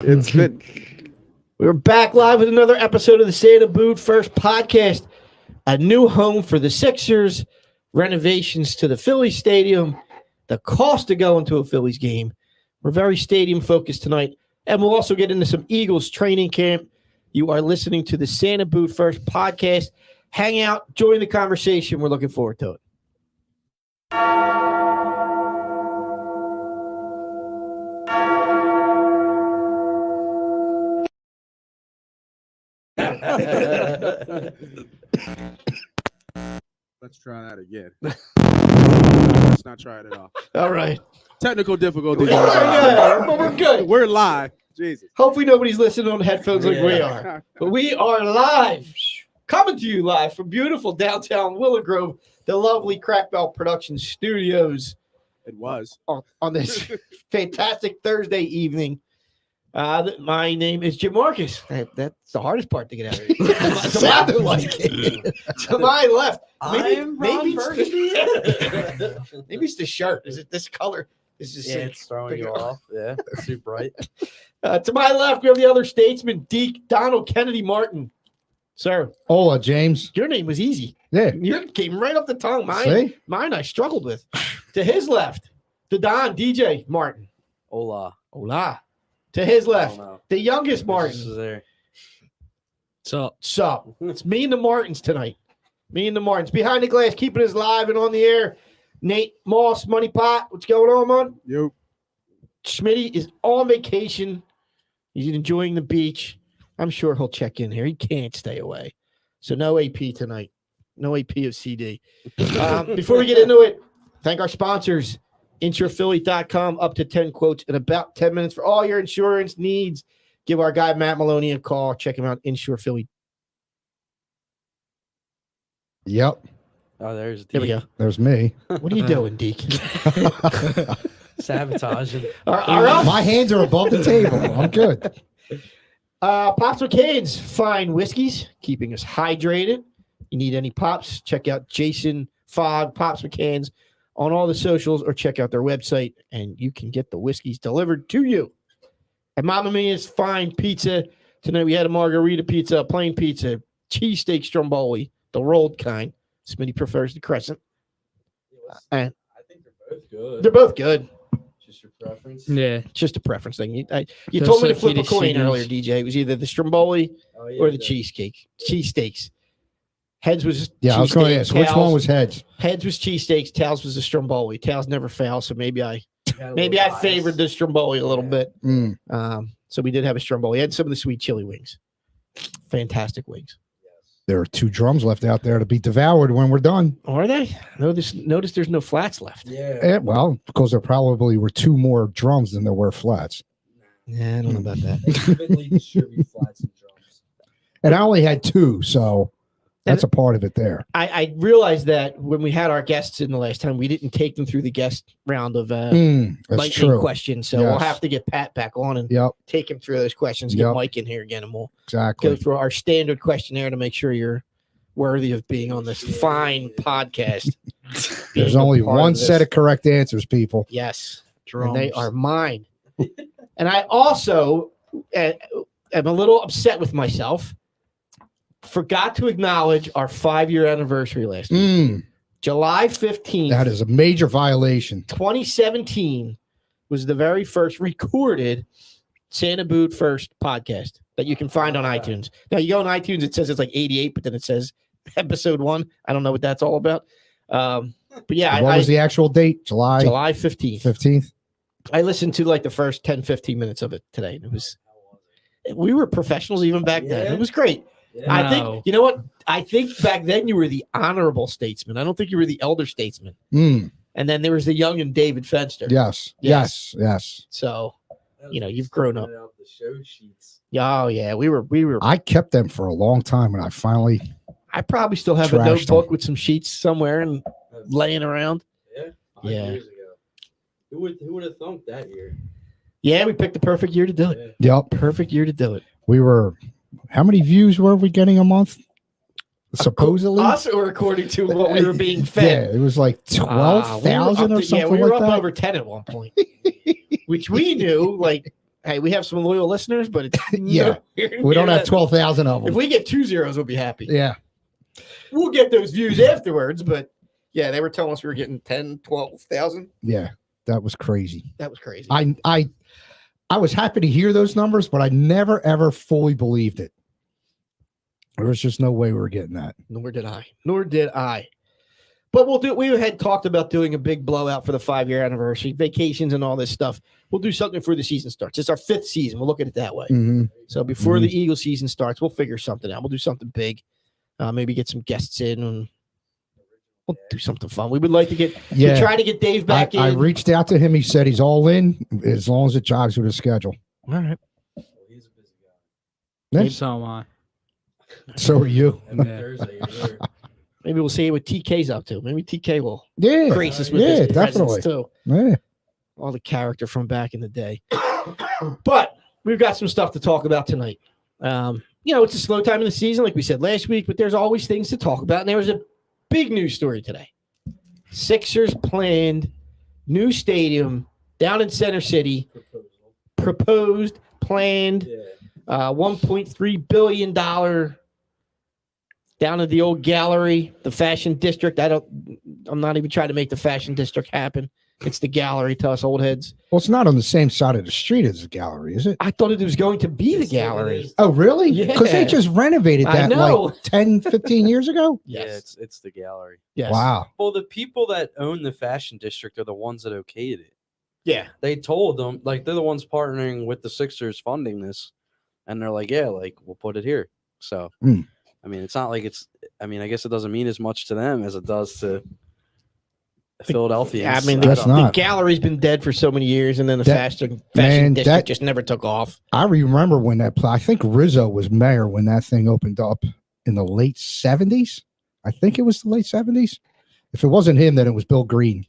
It's good. We're back live with another episode of the Santa Boot First podcast. A new home for the Sixers, renovations to the Phillies stadium, the cost of going to a Phillies game. We're very stadium focused tonight, and we'll also get into some Eagles training camp. You are listening to the Santa Boot First podcast. Hang out, join the conversation. We're looking forward to it. Let's try that again. Let's not try it at all. All right. Technical difficulties. We're good. We're live. Jesus. Hopefully nobody's listening on headphones like we are. But we are live. Coming to you live from beautiful downtown Willow Grove, the lovely Crack Bell Production Studios. It was. On this fantastic Thursday evening. My name is Jim Marcus. That's the hardest part to get out of here. To my left. Maybe it's the shirt. Is it this color? It's throwing you off. Yeah, it's too bright. To my left, we have the other statesman, Deke Donald Kennedy Martin. Sir. Hola, James. Your name was easy. Yeah. You came right off the tongue. Mine I struggled with. To his left, the Don, DJ Martin. Hola. Hola. To his left, the youngest Martin. Sup? It's me and the Martins tonight. Me and the Martins. Behind the glass, keeping us live and on the air. Nate Moss, Money Pot. What's going on, man? Yo. Schmitty is on vacation. He's enjoying the beach. I'm sure he'll check in here. He can't stay away. So no AP tonight. No AP of CD. Before we get into it, thank our sponsors. InsurePhilly.com, up to 10 quotes in about 10 minutes for all your insurance needs. Give our guy Matt Maloney a call. Check him out, Insure Philly. Yep. Oh, there's Deke. Here we go. There's me. What are you doing, Deke? Sabotaging. My hands are above the table. I'm good. Pops McCann's fine whiskeys, keeping us hydrated. You need any pops, check out Jason Fogg, Pops McCann's on all the socials, or check out their website, and you can get the whiskeys delivered to you. And Mamma Mia's fine pizza. Tonight we had a margarita pizza, a plain pizza, cheesesteak stromboli, the rolled kind. Smitty prefers the crescent. And I think they're both good. they're both good. Just your preference? Yeah. Just a preference thing. You Those told me to like flip a heated coin cheese. earlier, DJ. It was either the stromboli or the cheesesteaks. Heads was Yeah, I was going to ask, which one was heads? Heads was cheesesteaks. Tails was the stromboli. Tails never fails, so maybe I favored the stromboli a little bit. So we did have a stromboli. And some of the sweet chili wings. Fantastic wings. There are 2 drums left out there to be devoured when we're done. Are they? Notice there's no flats left. Yeah. Well, because there probably were 2 more drums than there were flats. Yeah, I don't know about that. They typically distribute flats and drums. And I only had 2, so that's a part of it there. I realized that when we had our guests in the last time, we didn't take them through the guest round of That's lightning true. questions. So we'll have to get Pat back on and take him through those questions. Get Mike in here again, and we'll go through our standard questionnaire to make sure you're worthy of being on this fine podcast. There's only one set of correct answers, people. Yes, and they are mine. And I also am a little upset with myself. Forgot to acknowledge our 5-year anniversary last week. July 15th. That is a major violation. 2017 was the very first recorded Santa Boot First podcast that you can find on iTunes. Now, you go on iTunes, it says it's like 88, but then it says episode 1. I don't know what that's all about. But yeah. What was the actual date? July 15th. 15th? I listened to like the first 10, 15 minutes of it today. We were professionals even back then. It was great. Yeah. I think, you know what? I think back then you were the honorable statesman. I don't think you were the elder statesman. And then there was the young and David Fenster. Yes. So, you've grown up. The show sheets. Oh, yeah. We were. I kept them for a long time, and I probably still have a notebook with some sheets somewhere and laying around. Yeah. 5 Yeah. years ago. Who would have thunk that year? Yeah, we picked the perfect year to do it. Yep. Perfect year to do it. We were. How many views were we getting a month? Supposedly, us, or according to what we were being fed. Yeah, it was like 12,000 or something. Yeah, we were like up that. over 10 at one point, which we knew. Like, Hey, we have some loyal listeners, but it's Yeah. nowhere We don't near have that. 12,000 of If them. we get 2 zeros, we'll be happy. Yeah. We'll get those views afterwards, but yeah, they were telling us we were getting 10, 12,000. Yeah. That was crazy. That was crazy. I was happy to hear those numbers, but I never ever fully believed it. There was just no way we were getting that. Nor did I. But we'll do. We had talked about doing a big blowout for the 5-year anniversary, vacations, and all this stuff. We'll do something before the season starts. It's our 5th season. We'll look at it that way. Mm-hmm. So before the Eagle season starts, we'll figure something out. We'll do something big. Maybe get some guests in, and we'll do something fun. We would like to get. Yeah. We try to get Dave back in. I reached out to him. He said he's all in as long as it jives with his schedule. All right. He's a busy guy. Yeah. So am I. So are you. Every Yeah. Thursday, you're there. Maybe we'll see what TK's up to. Maybe TK will Yeah. grace us with Yeah, his presence definitely. too. Yeah. All the character from back in the day. But we've got some stuff to talk about tonight. It's a slow time in the season, like we said last week, but there's always things to talk about. And there was a big news story today. Sixers planned new stadium down in Center City, proposed, planned, Yeah. $1.3 billion down at the old gallery, the fashion district. I'm not even trying to make the fashion district happen. It's the gallery to us old heads. Well, it's not on the same side of the street as the gallery, is it? I thought it was going to be the Yes, it gallery. is. Oh, really? Yeah. Because they just renovated I that know. like 10, 15 years ago. Yeah, Yes. it's the gallery. Yes. Wow. Well, the people that own the fashion district are the ones that okayed it. Yeah. They told them, like, they're the ones partnering with the Sixers funding this. And they're like, yeah, like, we'll put it here. So, Mm. I mean, it's not like I guess it doesn't mean as much to them as it does to Philadelphia. Yeah, I mean, That's the not. gallery's been dead for so many years, and then the fashion man, district that- just never took off. I remember when I think Rizzo was mayor when that thing opened up in the late 70s. I think it was the late 70s. If it wasn't him, then it was Bill Green.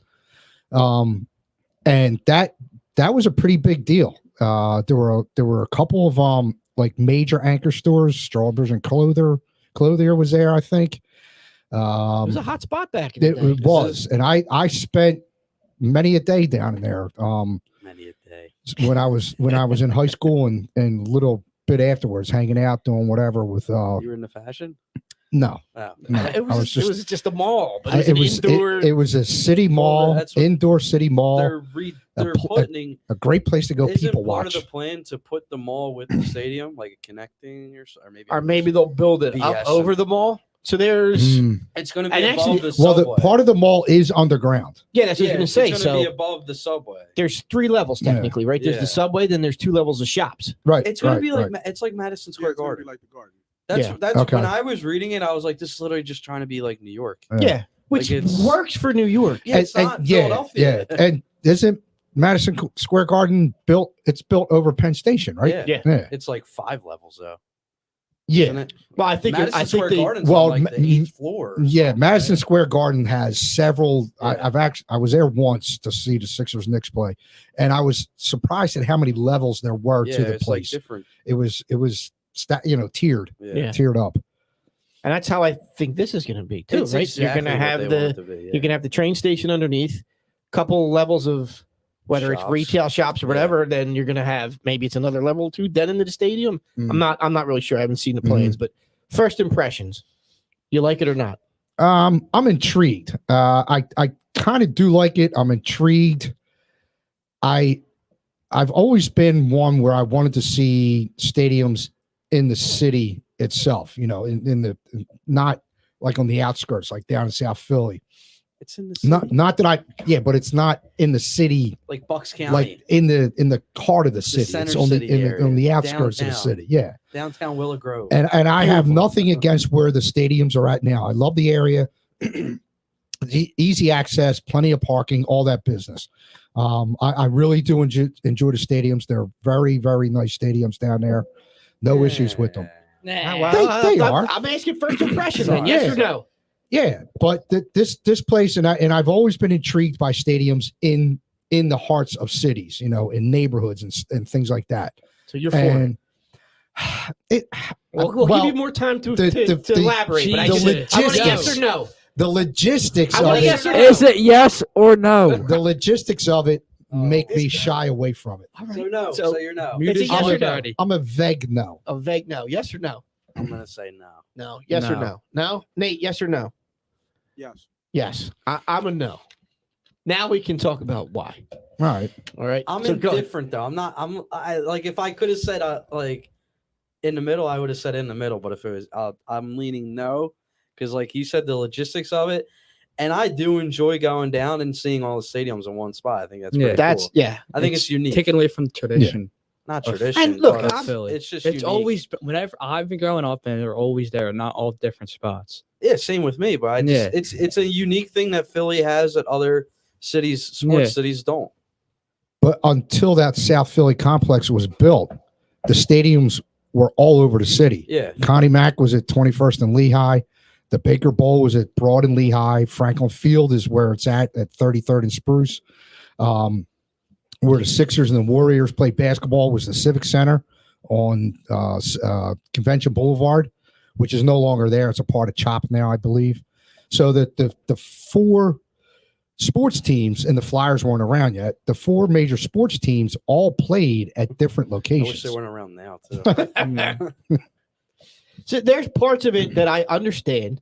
And that was a pretty big deal. There were a couple of like major anchor stores, Strawberries and Clothier was there, I think. It was a hot spot back in the day. It was, and I spent many a day down in there. Many a day. When I was in high school and a little bit afterwards, hanging out, doing whatever with You were into fashion? no, Oh. no. It was just a mall, but it it was an indoor. it was a city mall, that's what- indoor city mall, They're putting. a great place to go Isn't people part watch. of the plan to put the mall with the stadium, like connecting, or maybe they'll build it up BS. over the mall. So there's Mm. it's going to be And above actually- the Well, subway. the part of the mall is underground. yeah, that's what I yeah, was going it's to going say. to So be above the subway. there's 3 levels Yeah. technically, right? There's Yeah. the subway, then there's 2 levels of shops. Right. It's going right, to be like right. it's like Madison Yeah, Square it's gonna be Garden. like the garden. That's Okay. when I was reading it, I was like, this is literally just trying to be like New York. Yeah, which Like it's- works for New York. Yeah, it's not Philadelphia. Yeah. And isn't Madison Square Garden built? It's built over Penn Station, right? Yeah. Yeah. Yeah. It's like 5 levels though. Yeah. Isn't it? Well, I think Madison Square they, Garden's well, on like the 8th floor. or Yeah, something, Madison right? Square Garden has several. Yeah. I was there once to see the Sixers Knicks play, and I was surprised at how many levels there were Yeah, to the it's like place. different. It was tiered, Yeah. tiered up. and that's how I think this is going to be too, It's right? exactly You're going to what have they the want it to be, yeah. you're going to have the train station underneath, couple levels of whether it's Shops. retail shops or whatever. Then you're going to have maybe it's another level or 2 then into the stadium. Mm. I'm not really sure. I haven't seen the plans, but first impressions, you like it or not? I'm intrigued. I kind of do like it. I'm intrigued. I've always been one where I wanted to see stadiums in the city itself. You know, not like on the outskirts, like down in South Philly. It's in the city. Not that but it's not in the city, like Bucks County, like in the heart of the city. center It's on city area, on the outskirts of downtown. the city. Yeah. downtown Willow Grove. And I have Beautiful. nothing against where the stadiums are at now. I love the area. Easy access, plenty of parking, all that business. I really do enjoy the stadiums. They're very, very nice stadiums down there. No issues with them. They are. I'm asking first impression. Sorry. Then, yes Yeah. or no? Yeah, but this place, and I've always been intrigued by stadiums in the hearts of cities, you know, in neighborhoods and things like that. So you're for it. And We'll give you more time to elaborate. But I want a yes or no. the logistics I of want a it, yes or no. Is it yes or no? the logistics of it make me This guy. shy away from it. All So right. no. So So you're no. Mute It's a his yes or mic no? already. I'm a vague no. a vague no. Yes or no? I'm gonna say no. No. Yes or No. no? No. Nate, yes or no? Yes. Yes. I'm a no. Now we can talk about why. All right. All right. I'm So go ahead. indifferent though. I'm not. I like if I could have said like in the middle, I would have said in the middle. But if it was, I'm leaning no, because like you said, the logistics of it, and I do enjoy going down and seeing all the stadiums in one spot. I think that's Yeah. pretty That's cool. yeah. I think it's unique. Taken away from the tradition. Not of- tradition. And look, but of Philly. it's just It's unique. always whenever I've been growing up, and they're always there, not all different spots. Yeah, same with me. But I just, Yeah. it's a unique thing that Philly has that other cities, sports cities, don't. But until that South Philly complex was built, the stadiums were all over the city. Yeah, Connie Mack was at 21st and Lehigh. The Baker Bowl was at Broad and Lehigh. Franklin Field is where it's at 33rd and Spruce. Where the Sixers and the Warriors play basketball was the Civic Center on Convention Boulevard, which is no longer there. It's a part of CHOP now, I believe. So that the four sports teams, and the Flyers weren't around yet, the four major sports teams all played at different I wish locations. they weren't around now too. So there's parts of it that I understand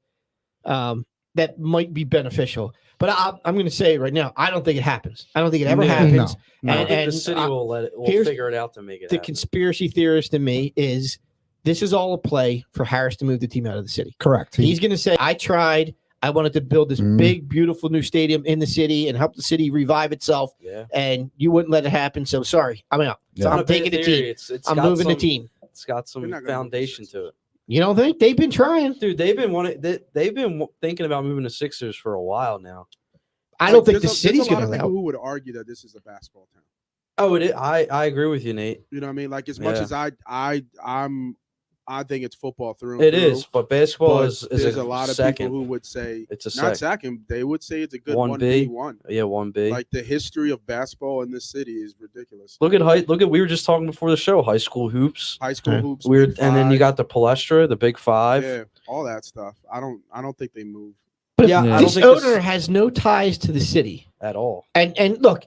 that might be beneficial. But I'm going to say it right now. I don't think it happens. I don't think it ever No. happens. No. I And- think and, the city will let it. Will here's figure it out to make it. The happen. conspiracy theorist in me is this is all a play for Harris to move the team out of the city. Correct. He's going to say, I tried. I wanted to build this Mm. big, beautiful new stadium in the city and help the city revive itself. Yeah. And you wouldn't let it happen. So sorry, I'm out. Yeah. So I'm Not a big taking the theory. team. It's I'm got moving the some- team. It's got They're some not gonna move the foundation to Sixers. it. You don't think they've been trying? Dude, they've been thinking about moving the Sixers for a while now. I don't think There's the there's city's a lot going of to people allow. who would argue that this is a basketball town. Oh, it is. I agree with you, Nate. You know what I mean? Like as much Yeah. as I think it's football through. It and through, is, but basketball but is there's a a lot of second. people who would say It's a not second. second. They would say it's a good 1B. 1B1. Yeah, 1B. Like the history of basketball in this city is ridiculous. Look at we were just talking before the show, high school hoops. High school Yeah. hoops. Weird, Big and then you Five, got the Palestra, the Big Five. yeah, all that stuff. I don't think they move. But Yeah, I this don't think this- owner has no ties to the city. At all. And look,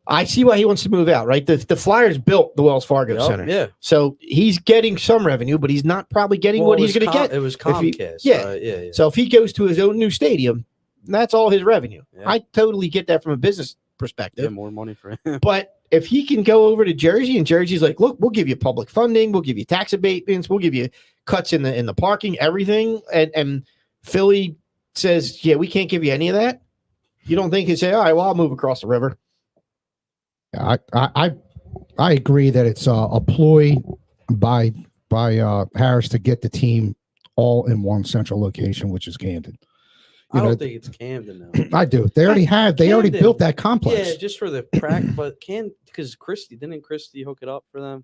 I see why he wants to move out, right? The Flyers built the Wells Fargo Yep, Center. Yeah. So he's getting some revenue, but he's not probably getting Well, what it he's was going to get. It was if he- Comcast. yeah. Yeah. So if he goes to his own new stadium, that's all his revenue. Yeah. I totally get that from a business Yeah, perspective. more money for him. But if he can go over to Jersey and Jersey's like, look, we'll give you public funding, we'll give you tax abatements, we'll give you cuts in the parking, everything, and Philly says, yeah, we can't give you any of that. You don't think he'd say, all right, well, I'll move across the river. I agree that it's a ploy by Harris to get the team all in one central location, which is Camden. I You know, don't think it's Camden though. I do. They already have. They already Camden. built that complex. Yeah, just for the practice, but because didn't Christie hook it up for them?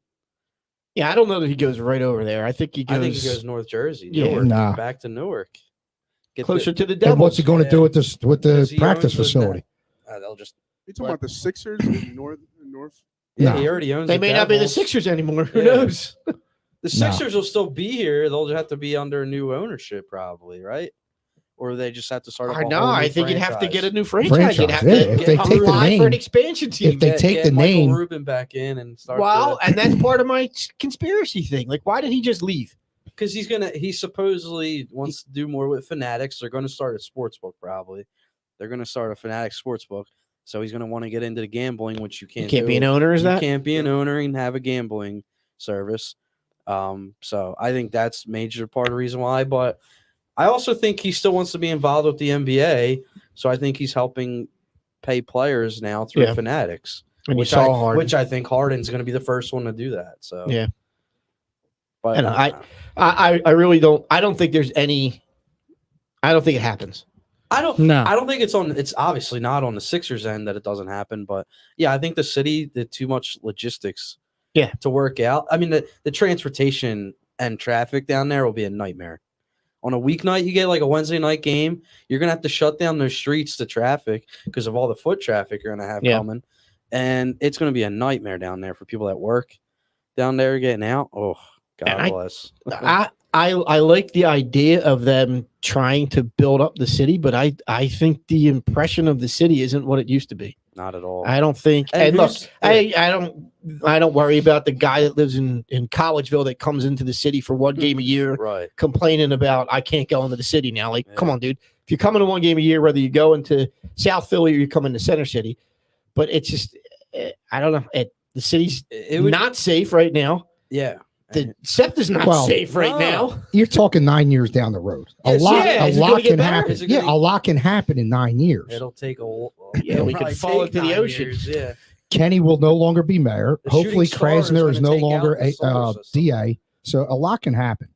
Yeah, I don't know that he goes right over there. I think he goes, I think he goes North Jersey, Yeah. Newark, Nah. back to Newark. Get closer to the And Devils. what's he going to do with this with the Because he practice owns the- facility? they'll just You talking about the Sixers in North? yeah. No. He already owns. They the may not be the Devils. Sixers anymore. Who Yeah. knows? The Sixers will still be here. They'll just have to be under new ownership, probably, right? Or they just have to start. Up I a know. whole new I think you'd have to get a franchise. new franchise. You'd have Franchise, yeah. to If they take the apply for name- an expansion team. if they take the Michael name- Rubin back in and start. Well, and that's part of my conspiracy thing. Like, why did he just leave? because he supposedly wants to do more with Fanatics. They're going to start a sports book, probably. They're going to start a Fanatics sports book. So he's going to want to get into the gambling, which you You can't. can't be do. an owner, is You that? can't be an owner and have a gambling service. So I think that's major part of the reason why. But I also think he still wants to be involved with the NBA. So I think he's helping pay players now through Yeah. Fanatics, And you which saw Harden. which I think Harden's going to be the first one to do that. So Yeah. but And I really don't. I don't think there's any. I don't think it happens. I don't. No. I don't think it's on. It's obviously not on the Sixers end that it doesn't happen, but yeah, I think the city did too much logistics. Yeah. To work out. I mean, the transportation and traffic down there will be a nightmare. On a weeknight, you get like a Wednesday night game, you're gonna have to shut down those streets to traffic because of all the foot traffic you're gonna have Yeah. coming, and it's gonna be a nightmare down there for people that work down there getting out. Oh, God And bless. I like the idea of them trying to build up the city, but I think the impression of the city isn't what it used to be. Not at all. I don't think. And And look, who's- I don't worry about the guy that lives in Collegeville that comes into the city for one game a year, Right. complaining about I can't go into the city now. Like, come Yeah. on, dude. If you're coming to one game a year, whether you go into South Philly or you come into Center City, but it's just I don't know. The city's It would not safe right now. Yeah. The SEPTA's not Well, safe right no. now. You're talking 9 years down the road. Yeah, A lot, yeah, a is it lot gonna get can better? happen. Is it Yeah, gonna- a lot can happen in 9 years. It'll take a Yeah, it'll we could probably fall take into the 9 ocean. years, yeah. Kenny will no longer be mayor. The Hopefully, shooting star is Krasner is gonna no take longer out the solar a system. DA. So a lot can happen.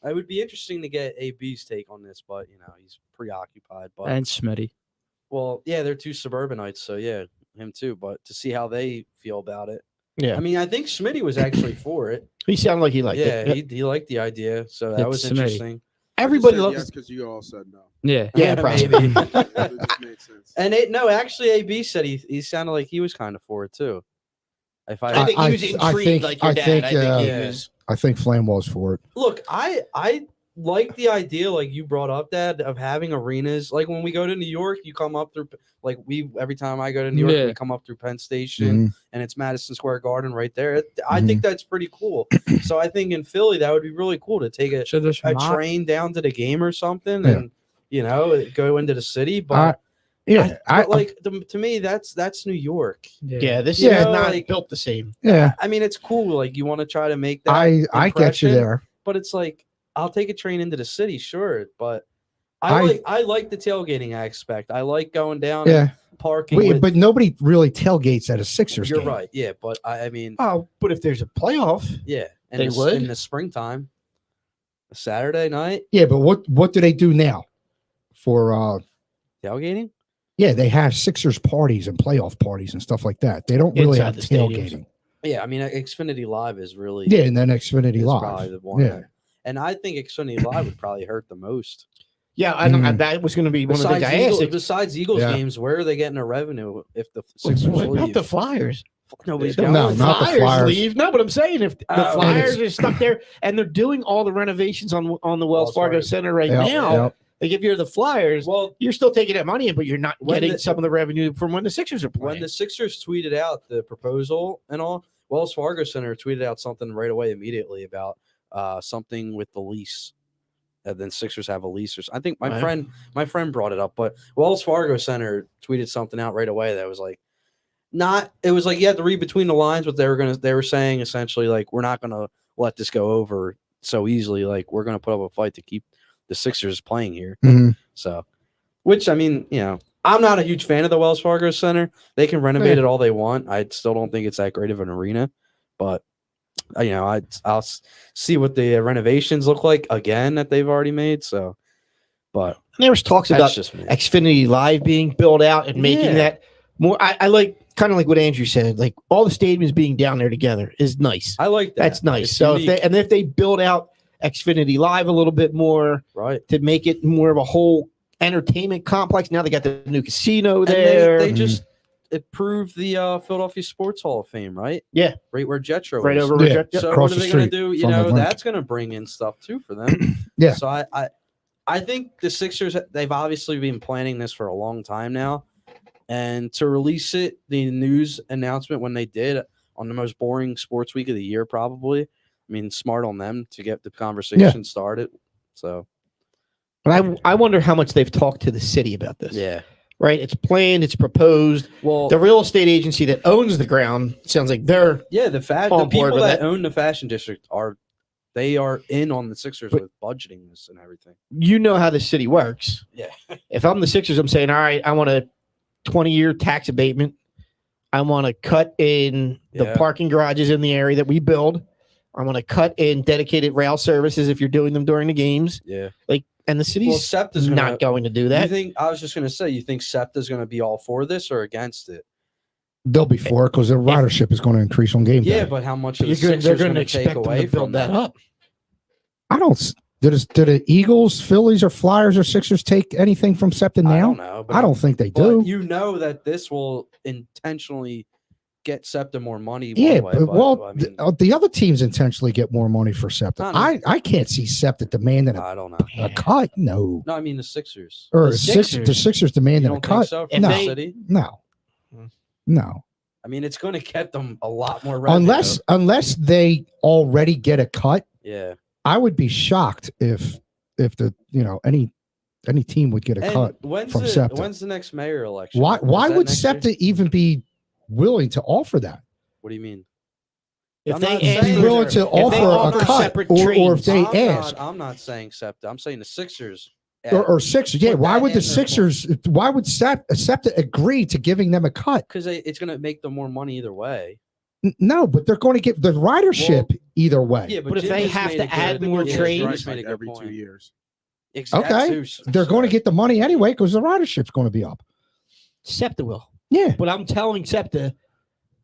It would be interesting to get AB's take on this, but he's preoccupied. But And Smitty. well, yeah, they're two suburbanites, so yeah, him too. But to see how they feel about it, Yeah, I mean, I think Smitty was actually for it. he sounded like he liked Yeah, it. he liked the idea, so that It's was Smitty. interesting. Everybody Yes, loves. because you all said no. Yeah. Yeah, probably. maybe. It just made sense. And no, actually, AB said he sounded like he was kind of for it too. If I think he was I intrigued, think- like your I dad. think, I think he yeah. was. I think Flam was for it. Look, I like the idea, like you brought up, Dad, of having arenas. Like when we go to New York, you come up through, like every time I go to New York, Yeah. we come up through Penn Station, and it's Madison Square Garden right there. I think that's pretty cool. So I think in Philly, that would be really cool to take a So there's train down to the game or something, Yeah. and go into the city. But Yeah, but like to me, that's New York. Yeah, this You is know, not like- built the same. yeah. I mean, it's cool. Like you want to try to make that. I get you impression, there. But it's like I'll take a train into the city, sure. But I- I like the tailgating aspect. I like going down Yeah, and parking. with- but nobody really tailgates at a Sixers you're game. right. Yeah, but I mean, Oh, but if there's a playoff, yeah, and They would? in the springtime, a Saturday night Yeah, but what do they do now for tailgating. yeah, they have Sixers parties and playoff parties and stuff like that. They don't really Inside have the stadiums. tailgating. Yeah, I mean, Xfinity Live is really Yeah, and then Xfinity is Live. probably the one. Yeah. that- and I think Xfinity Live would probably hurt the most. yeah, that was going to be one of the Besides things I asked. Besides Eagles Yeah. games, where are they getting their revenue if the Sixers What about leave? the Flyers? Nobody's No, going. not the Flyers. leave. No, but I'm saying if the Oh, Flyers it's- are stuck there and they're doing all the renovations on the Wells Wells Fargo Fargo. Center right Yep, now, yep. like if you're the Flyers, Well, you're still taking that money in, but you're not When getting the- some of the revenue from when the Sixers are when playing. the Sixers tweeted out the proposal and all, Wells Fargo Center tweeted out something right away immediately about something with the lease. And then Sixers have a lease. I think my Right. friend brought it up, but Wells Fargo Center tweeted something out right away that was like, it was like you had to read between the lines, but they were saying essentially like we're not gonna let this go over so easily. Like we're gonna put up a fight to keep the Sixers playing here. Mhm. So, which I mean, I'm not a huge fan of the Wells Fargo Center. They can renovate it all they want. I still don't think it's that great of an arena, but I'll see what the renovations look like again that they've already made. So, but There was talks that's about just me. Xfinity Live being built out and making Yeah. that more. I like kind of like what Andrew said. Like all the stadiums being down there together is nice. I like that. That's nice. It's So unique, if they build out Xfinity Live a little bit more right. to make it more of a whole entertainment complex. Now they got the new casino And there. they just approved the Philadelphia Sports Hall of Fame, right? Yeah. Right where Jetro right is. over Yeah. Reject- So across what are the they going to street do? You from know, Atlantic. that's going to bring in stuff too for them. Yeah. So I think the Sixers, they've obviously been planning this for a long time now. And to release it, the news announcement when they did on the most boring sports week of the year, probably. I mean, smart on them to get the conversation started. So, But I wonder how much they've talked to the city about this. yeah. Right? It's planned, it's proposed. Well, The real estate agency that owns the ground sounds like they're yeah, the on board people with that that. own the fashion district are in on the Sixers But- with budgeting this and everything. you know how the city works. Yeah. If I'm the Sixers, I'm saying, all right, I want a 20-year tax abatement. I want to cut in the Yeah. parking garages in the area that we build. I want to cut in dedicated rail services if you're doing them during the games. Yeah. And the Well, city's SEPTA's not going to do You that. think I was just going to say, you think SEPTA's going to be all for this or against it? They'll be for it because their ridership is going to increase on game day. Yeah, but how much of the They're Sixers going to going to take expect them away to build from that up. I don't. Do the Eagles, Phillies, or Flyers or Sixers take anything from SEPTA I now? don't know. But I don't think they but do. you know that this will intentionally get SEPTA more money. Yeah, one way, but, well, I mean, the other teams intentionally get more money for SEPTA. Not I can't see SEPTA demanding I don't know. a cut. No, No, I mean the Sixers. or The the Sixers Sixers. demanding You a don't think cut. so? If From the they- city? No, No. I mean, it's going to get them a lot more revenue. Unless they already get a cut, Yeah. I would be shocked if the any team would get a cut When's from SEPTA. When's the next mayor election? Why Is that would next year? SEPTA even be willing to offer that? What do you mean? If I'm they not ask saying Be for- they're- willing to if they offer a cut, separate or if trains, they I'm ask, I'm not saying SEPTA. I'm saying the Sixers. or Sixers. Yeah, Put why that would the in their Sixers? Why would SEPTA agree to giving them a cut? Because it's going to make them more money either way. No, but they're going to get the ridership either way. Yeah, But if Jim they just have made to a add good- more yeah, Jim trains- just made a good every 2 point. years. Okay, they're going to get the money anyway because the ridership's going to be up. SEPTA will. Yeah, But I'm telling SEPTA,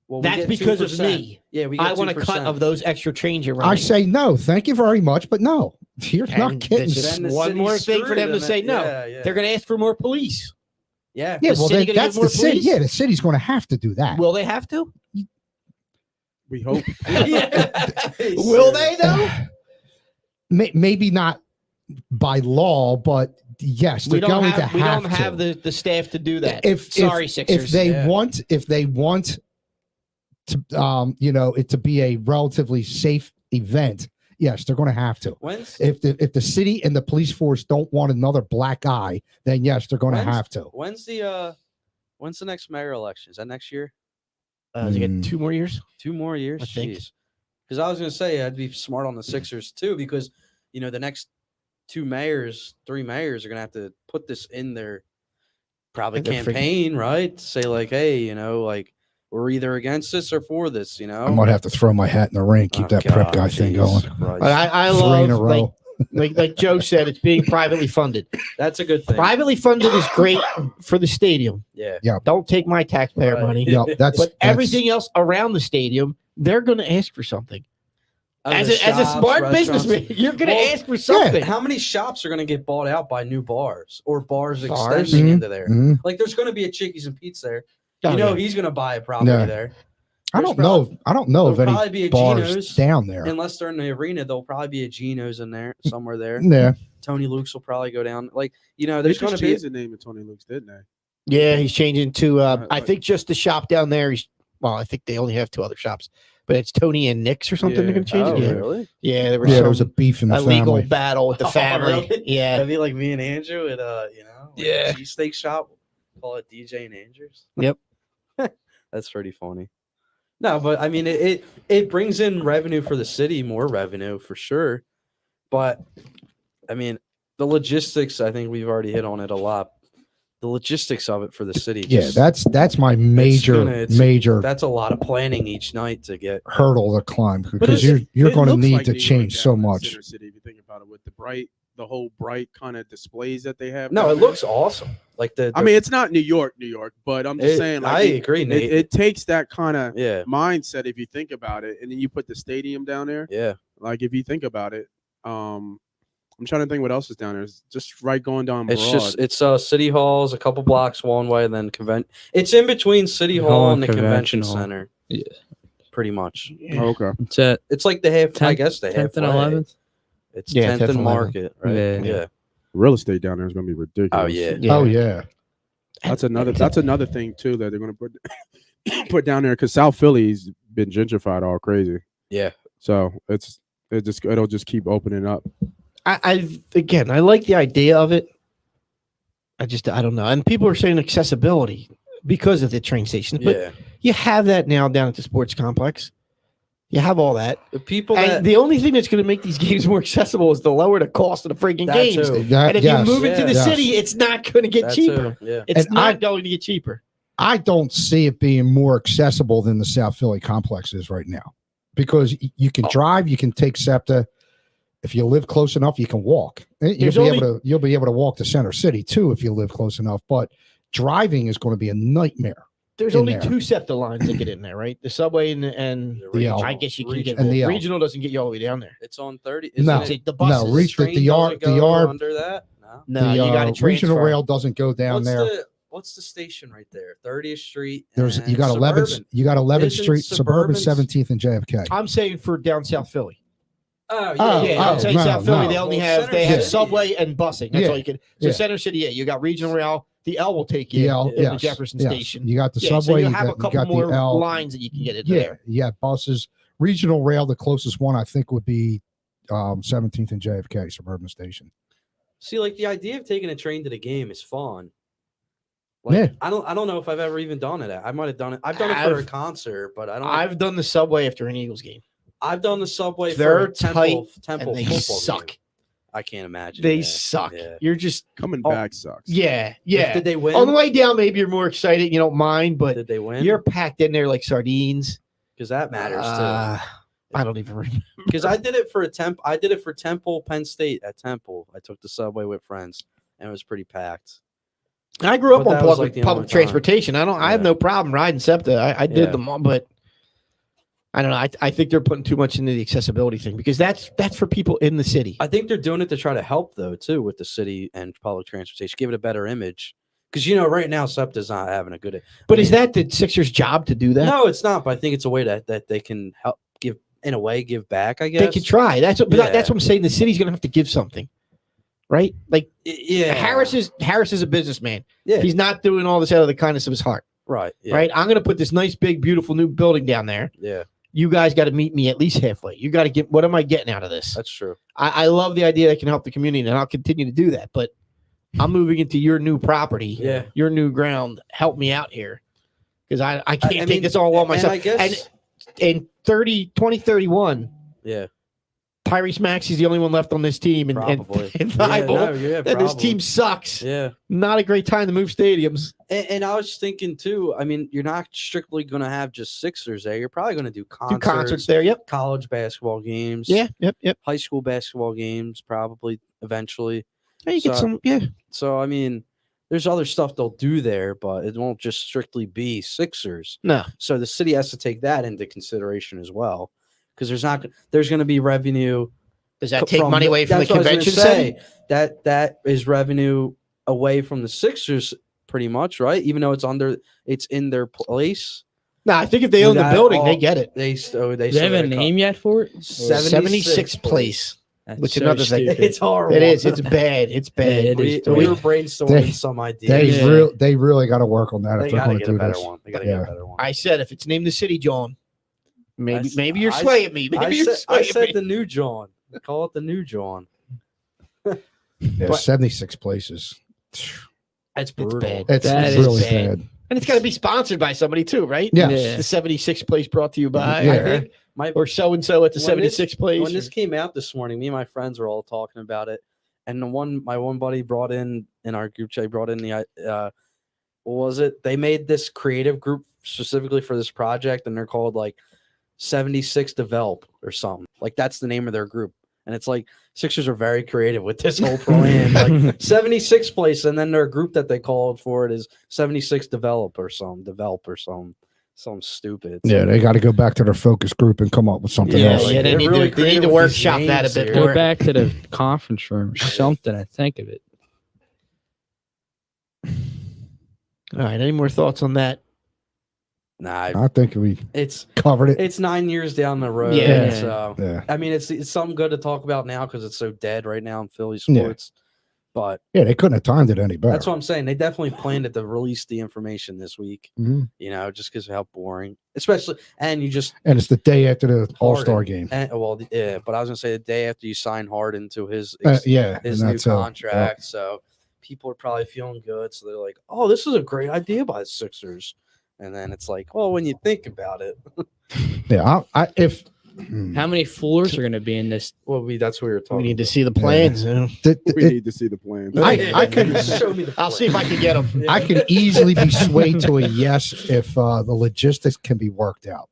Well, we that's get because of 2%. me. Yeah, we get I want a cut 2%. of those extra trains you're running. I say no, thank you very much, but no, you're not And getting. this is Then the one city's more thing for screwed, them to and say it- no. yeah. They're going to ask for more police. Yeah. Yeah, the well, city then gonna that's give more the city. police? Yeah, the city's going to have to do that. Will they have to? We hope. Will they though? Maybe not by law, but yes, they're We don't going have, to we have don't to. have the staff to do that. Sorry, Sixers. If they Yeah. want to, it to be a relatively safe event, yes, they're going to have to. When's If the city and the police force don't want another black eye, then yes, they're going to When's- have to. when's the next mayor election? Is that next year? They get 2 more years. 2 more years? I think. Because I was going to say I'd be smart on the Sixers too, because the next 3 mayors are going to have to put this in their probably In their campaign, right? Say like, hey, like we're either against this or for this, I might have to throw my hat in the ring, keep that prep guy thing going. But I 3 love in a row. like Joe said, it's being privately funded. That's a good thing. Privately funded is great for the stadium. Yeah. Don't take my taxpayer Right. money. Yeah, that's But everything else around the stadium, they're going to ask for something. As the a shops, smart restaurants. businessman, you're going to Well, ask for something. How many shops are going to get bought out by new bars or bars Bars? extending Mhm. into there? Mhm. Like, there's going to be a Chickies and Pete's there. Oh, yeah. He's going to buy a property Yeah. there. I don't know of There'll any probably be a bars Geno's. down there. Unless they're in the arena, there'll probably be a Geno's in there somewhere there. Yeah, Tony Luke's will probably go down. Like, They there's going just to be. changed the name of Tony Luke's, didn't they? Yeah, he's changing to, I Like- think just the shop down there. I think they only have 2 other shops, but it's Tony and Nick's or something. They're going to change Oh, it. Yeah. really? Yeah, there was there was a some beef in the illegal family. battle with the Oh, family. really? Yeah. That'd be like me and Andrew at Yeah. a cheesesteak shop. Call it DJ and Andrews. Yep. That's pretty funny. No, but I mean it brings in revenue for the city, more revenue for sure. But I mean, the logistics, I think we've already hit on it a lot. The logistics of it for the city. Yeah, just- that's my major it's- that's a lot of planning each night to get. hurdle to climb because it's- you're it going to looks need like to New York change down so in the much. Center City, if you think about it, with the whole bright kind of displays that they have. No, down it there. looks awesome. Like I mean, it's not New York, but I'm just saying. Like, I agree, Nate. it takes that kind of Yeah, mindset if you think about it, and then you put the stadium down there. yeah. Like if you think about it, I'm trying to think what else is down there. It's just right going down Broad. It's City Hall's a couple blocks one way, then It's in between City Hall and the convention Hall. center. Yeah. Pretty much. Oh, okay. It's at It's like the half. I 10th guess the 10th and halfway. 11th. It's Yeah, 10th 10th and and 11th. Market, right? Yeah. Yeah. Real estate down there is going to be ridiculous. Oh yeah. Yeah. Oh yeah, That's another thing too that they're going to put down there because South Philly's been gentrified all crazy. Yeah. So it'll just keep opening up. I like the idea of it. I don't know. And people are saying accessibility because of the train stations, but Yeah. you have that now down at the sports complex. You have all that. The people And that the only thing that's going to make these games more accessible is to lower the cost of the freaking That games. too. And if yes. you move it to the Yes. city, it's not going to get that cheaper. too, yeah. It's And not going to get cheaper. I don't see it being more accessible than the South Philly complex is right now, because you can drive, you can take SEPTA. If you live close enough, you can walk. You'll be able to walk to Center City too if you live close enough. But driving is going to be a nightmare. There's in only there. 2 SEPTA lines that get in there, right? The subway and The L. I guess you can get And the L. regional doesn't get you all the way down there. It's on 30. No. Isn't it? The buses. No, reach the Train yard. doesn't The go yard. under that. No. No, the you got to regional transfer. rail doesn't go down there. What's the station right there? 30th Street. There's and you got 11th. Suburban. You got 11th Isn't Street, Suburban, Suburban's- 17th, and JFK. I'm saying for down South Philly. Oh Oh, Yeah, I'm saying no, South Philly. no. They only Well, have Center they have City- subway and busing. That's Yeah, all you can. So yeah. Center City, yeah, you got regional rail. The L will take you The L, to the yes, Jefferson yes. Station. You got the Yeah, so subway. you you have got, a couple you got more the L. lines that you can get into Yeah, there. you got buses. Regional rail, the closest one I think would be 17th and JFK Suburban Station. See, like the idea of taking a train to the game is fun. Like, Yeah. I don't know if I've ever even done it. I might have done it. I've done it for a I've- concert, but I don't. I've done the subway after an Eagles game. I've done the subway for They're a Temple and they football suck. game. I can't imagine. They yeah, suck. yeah. You're just Coming Oh, back sucks. yeah, yeah. Did they win? On the way down, maybe you're more excited. You don't mind, but Did they win? you're packed in there like sardines. Because that matters I don't even remember. too. Because I did it for I did it for Temple, Penn State at Temple. I took the subway with friends, and it was pretty packed. And I grew up But on that was, public, like, the only public time. transportation. I have Yeah. no problem riding SEPTA. I did Yeah. them all, but I don't know. I think they're putting too much into the accessibility thing because that's for people in the city. I think they're doing it to try to help though too with the city and public transportation, give it a better image. Because right now SEPTA's not having a good. But is that the Sixers' job to do that? No, it's not. But I think it's a way that they can help give back. I guess They could try. That's what, Yeah. that's what I'm saying. The city's going to have to give something, right? Like Yeah, Harris is a businessman. Yeah, He's not doing all this out of the kindness of his heart, right. Yeah, right? I'm going to put this nice, big, beautiful new building down there. Yeah, You guys got to meet me at least halfway. You got to get. What am I getting out of this? that's true. I love the idea that can help the community, and I'll continue to do that. But I'm moving into your new property, Yeah. your new ground. Help me out here, because I can't take mean, this all on and myself. I guess, And 2031, yeah, Tyrese Maxey's the only one left on this team, and probably. and Yeah, Thibault, no, yeah, and this probably. team sucks. Yeah, Not a great time to move stadiums. and I was thinking too. I mean, you're not strictly going to have just Sixers there. You're probably going to do Do concerts, concerts there. Yep. college basketball games. Yeah. Yep. high school basketball games probably eventually. Hey, you get So- some. Yeah. So I mean, there's other stuff they'll do there, but it won't just strictly be Sixers. No. So the city has to take that into consideration as well, because there's going to be revenue. Does that take money the- away from the that's what I was convention gonna center? say. That is revenue away from the Sixers, pretty much, right? Even though it's in their place. No, I think if they own the That building, they all- get it. They Do they have a name yet for it? 76th place. That's Which so another thing. stupid. It's horrible. It is. It's bad. It's bad. it is We were stupid. brainstorming They- some ideas. They really got to work on that They if they're gotta going get to a do better this. one. They gotta Yeah. get a better one. I said if it's named the city, John. Maybe you're I- swaying me. Maybe you're I swaying said me. the new John. Call it the new John. Yeah, But- 76 places. That's It's brutal. bad. It's That is really bad. bad. And it's got to be sponsored by somebody too, right? Yeah. Yeah. The 76th place brought to you by, Yeah. I think or so and so at the When this- 76th place. when this came out this morning, me and my friends were all talking about it, and my one buddy brought in our group chat, brought in the what was it? They made this creative group specifically for this project, and they're called like 76 Develop or something. Like that's the name of their group, and it's like Sixers are very creative with this whole plan, like 76th place, and then their group that they called for it is 76 Develop or something stupid. Yeah, they got to go back to their focus group and come up with something Yeah, else. like, they they're need really to, they need creative to with these workshop that a names bit here. more. Go back to the conference room or something. I think of it. All right. Any more thoughts on that? Nah, I think we it's covered it. it's 9 years down the road. Yeah. So Yeah, I mean, it's something good to talk about now because it's so dead right now in Philly Yeah. sports. But yeah, they couldn't have timed it any better. that's what I'm saying. They definitely planned it to release the information this week. Mhm. Just because of how boring, especially and you just And it's the day after the All Star game. and, yeah. But I was gonna say the day after you sign Harden to his Yeah, his and new that's contract, so people are probably feeling good. So they're like, "Oh, this is a great idea by the Sixers." And then it's like, "Well, when you think about it, Yeah, if How many floors are going to be in this? well, that's what we were talking. We need to about. see the plans. We need to see the plans. I can- show me the. I'll see if I can get them. I can easily be swayed to a yes if the logistics can be worked out.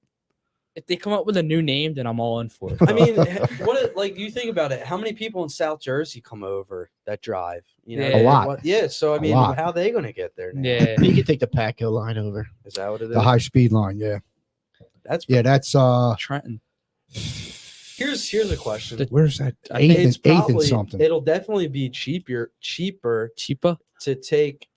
If they come up with a new name, then I'm all in for it. I mean, like you think about it, how many people in South Jersey come over that drive? A lot. Yeah. So I mean, lot. how are they going to get there? Now? Yeah. You can take the Patco line over. Is that what it is? The high speed line, yeah, That's yeah. That's Trenton. here's a question. where's that I eighth think and, eighth and something. It'll definitely be cheaper Cheaper. to take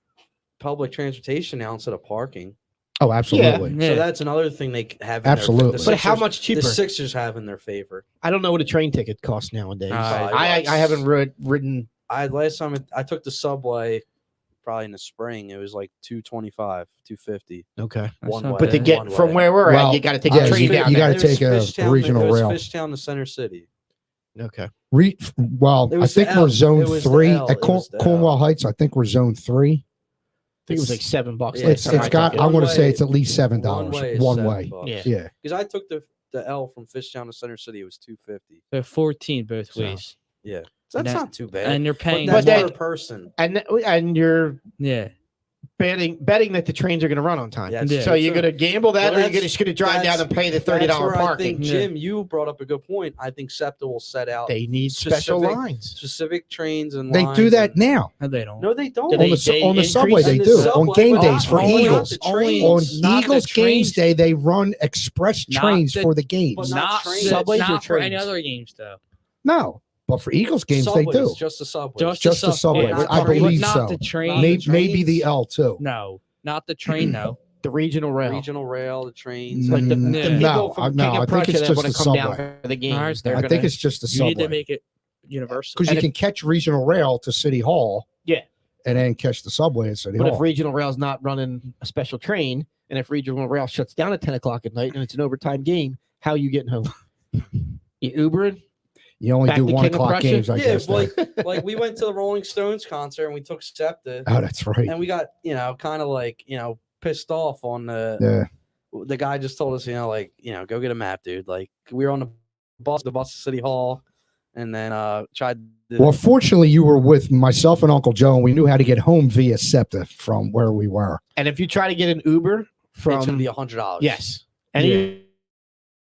public transportation now instead of parking. Oh, absolutely. Yeah. So that's another thing they have. Absolutely. The But how Sixers- much cheaper? The Sixers have in their favor. I don't know what a train ticket costs nowadays. I I haven't ridden. Last time I took the subway probably in the spring, it was like 225, 250. Okay. One not way. But to bad. get one from way. where we're Well, at, you got to take yeah, a train you down gotta there. take a regional rail. It was Fishtown to Center City. Okay. Well, It I was think the we're L. zone It was the 3 L. at It was the L. Cornwall Heights. I think we're zone 3. I think it was like $7. Yeah, last time It's I got. took I'm it. going to One say way- it's at least $7 One way. Is one $7. way. Yeah. Yeah. Because I took the L from Fishtown to Center City. It was 250. They're 14 both So- ways, Yeah. So that's And that- not too bad. and you're paying. But that's But per person. And you're yeah, betting that the trains are going to run on time. Yeah, Yeah. So you're going to gamble that, Well, or you're just going to drive down that's- and pay the That's $30 where I parking? think, Jim, you brought up a good point. I think SEPTA will set out They need special specific- lines. specific trains and They lines do that and- now no, they don't. No, they don't. Do on they on the subway. increase They in the do subway, on game but days for not- only Eagles. not the trains. On Not the Eagles games trains. day, they run express Not trains the- for the but games. not Not trains. Subways or not for any trains? other games though. No, but for Eagles games Subways, they do. Just the subway. Just the subway. Not I trains. believe not so. the train. Maybe the trains. L too. No, not the train though. The regional rail. Regional rail, the trains. Like the, Mm, the Yeah. people no, from no, King I of think Prussia it's that just want the to come down subway. for the games. Ours, They're I think gonna- it's just the You need to subway make it universal. because you can catch regional rail to City Hall. Yeah. and then catch the subway at City But Hall. if regional rail's not running a special train, and if regional rail shuts down at 10 o'clock at night and it's an overtime game, how are you getting home? You Ubering? You only back do to 1 King of o'clock Prussia? games, I Yeah, guess. like we went to the Rolling Stones concert and we took SEPTA Oh, that's right. and we got, kind of like, pissed off on the guy just told us, go get a map, dude. Like we were on the bus to City Hall and then tried to Well, fortunately, you were with myself and Uncle Joe, and we knew how to get home via SEPTA from where we were. And if you try to get an Uber it's gonna from be $100. yes, any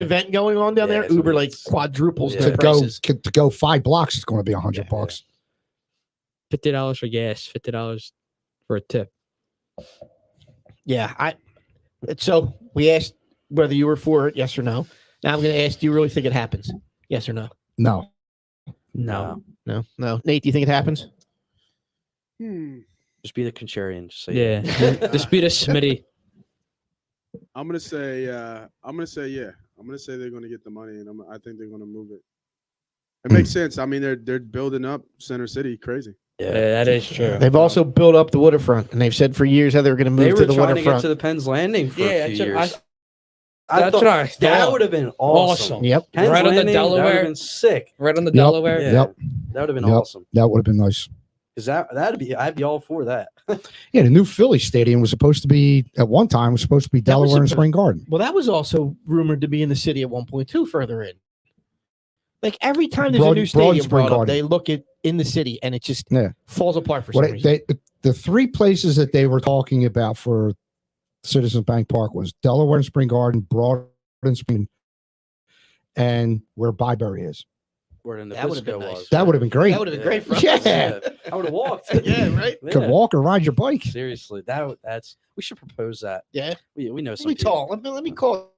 event going on down Yeah, there, it's gonna Uber be- like quadruples Yeah. the To go prices. to go 5 blocks, it's going to be $100 Yeah. bucks. $50 for gas, $50 for a tip. Yeah, so we asked whether you were for it, yes or no. Now I'm going to ask, do you really think it happens? Yes or no? No, No, No. Nate, do you think it happens? Just be the contrarian. Just say yeah, the speed of Smitty. I'm gonna say yeah. I'm gonna say they're gonna get the money, and I think they're gonna move it. It makes sense. I mean, they're building up Center City crazy. Yeah, that is true. They've also built up the waterfront, and they've said for years how they were going to They move were to the trying to get waterfront. to the Penn's Landing for a few years. That's thought what I that thought. would have been awesome. Awesome. Yep. Penn's Right on the Landing, that would Delaware. have been sick. Right on the Yep. Delaware. Yeah, Yep. that would have been Yep. awesome. that would have been nice. Because I'd be all for that. Yeah, the new Philly Stadium was supposed to be at one time was supposed to be That was Delaware and supposed- Spring Garden. Well, that was also rumored to be in the city at 1.2 further in. Like every time there's a Broad- new Broad stadium Spring brought up, Garden. they look at in the city and it just Yeah. falls apart for What some reason. the 3 places that they were talking about for Citizens Bank Park was Delaware and Spring Garden, Broad and Spring, and where Byberry is. Where the That would've been Nabisco nice. was. That would have been great. That would have been great for us. Yeah. I would have walked. Yeah, right? Could walk or ride your bike. Seriously, that's we should propose that. Yeah. We know Let some me people. call. Let me call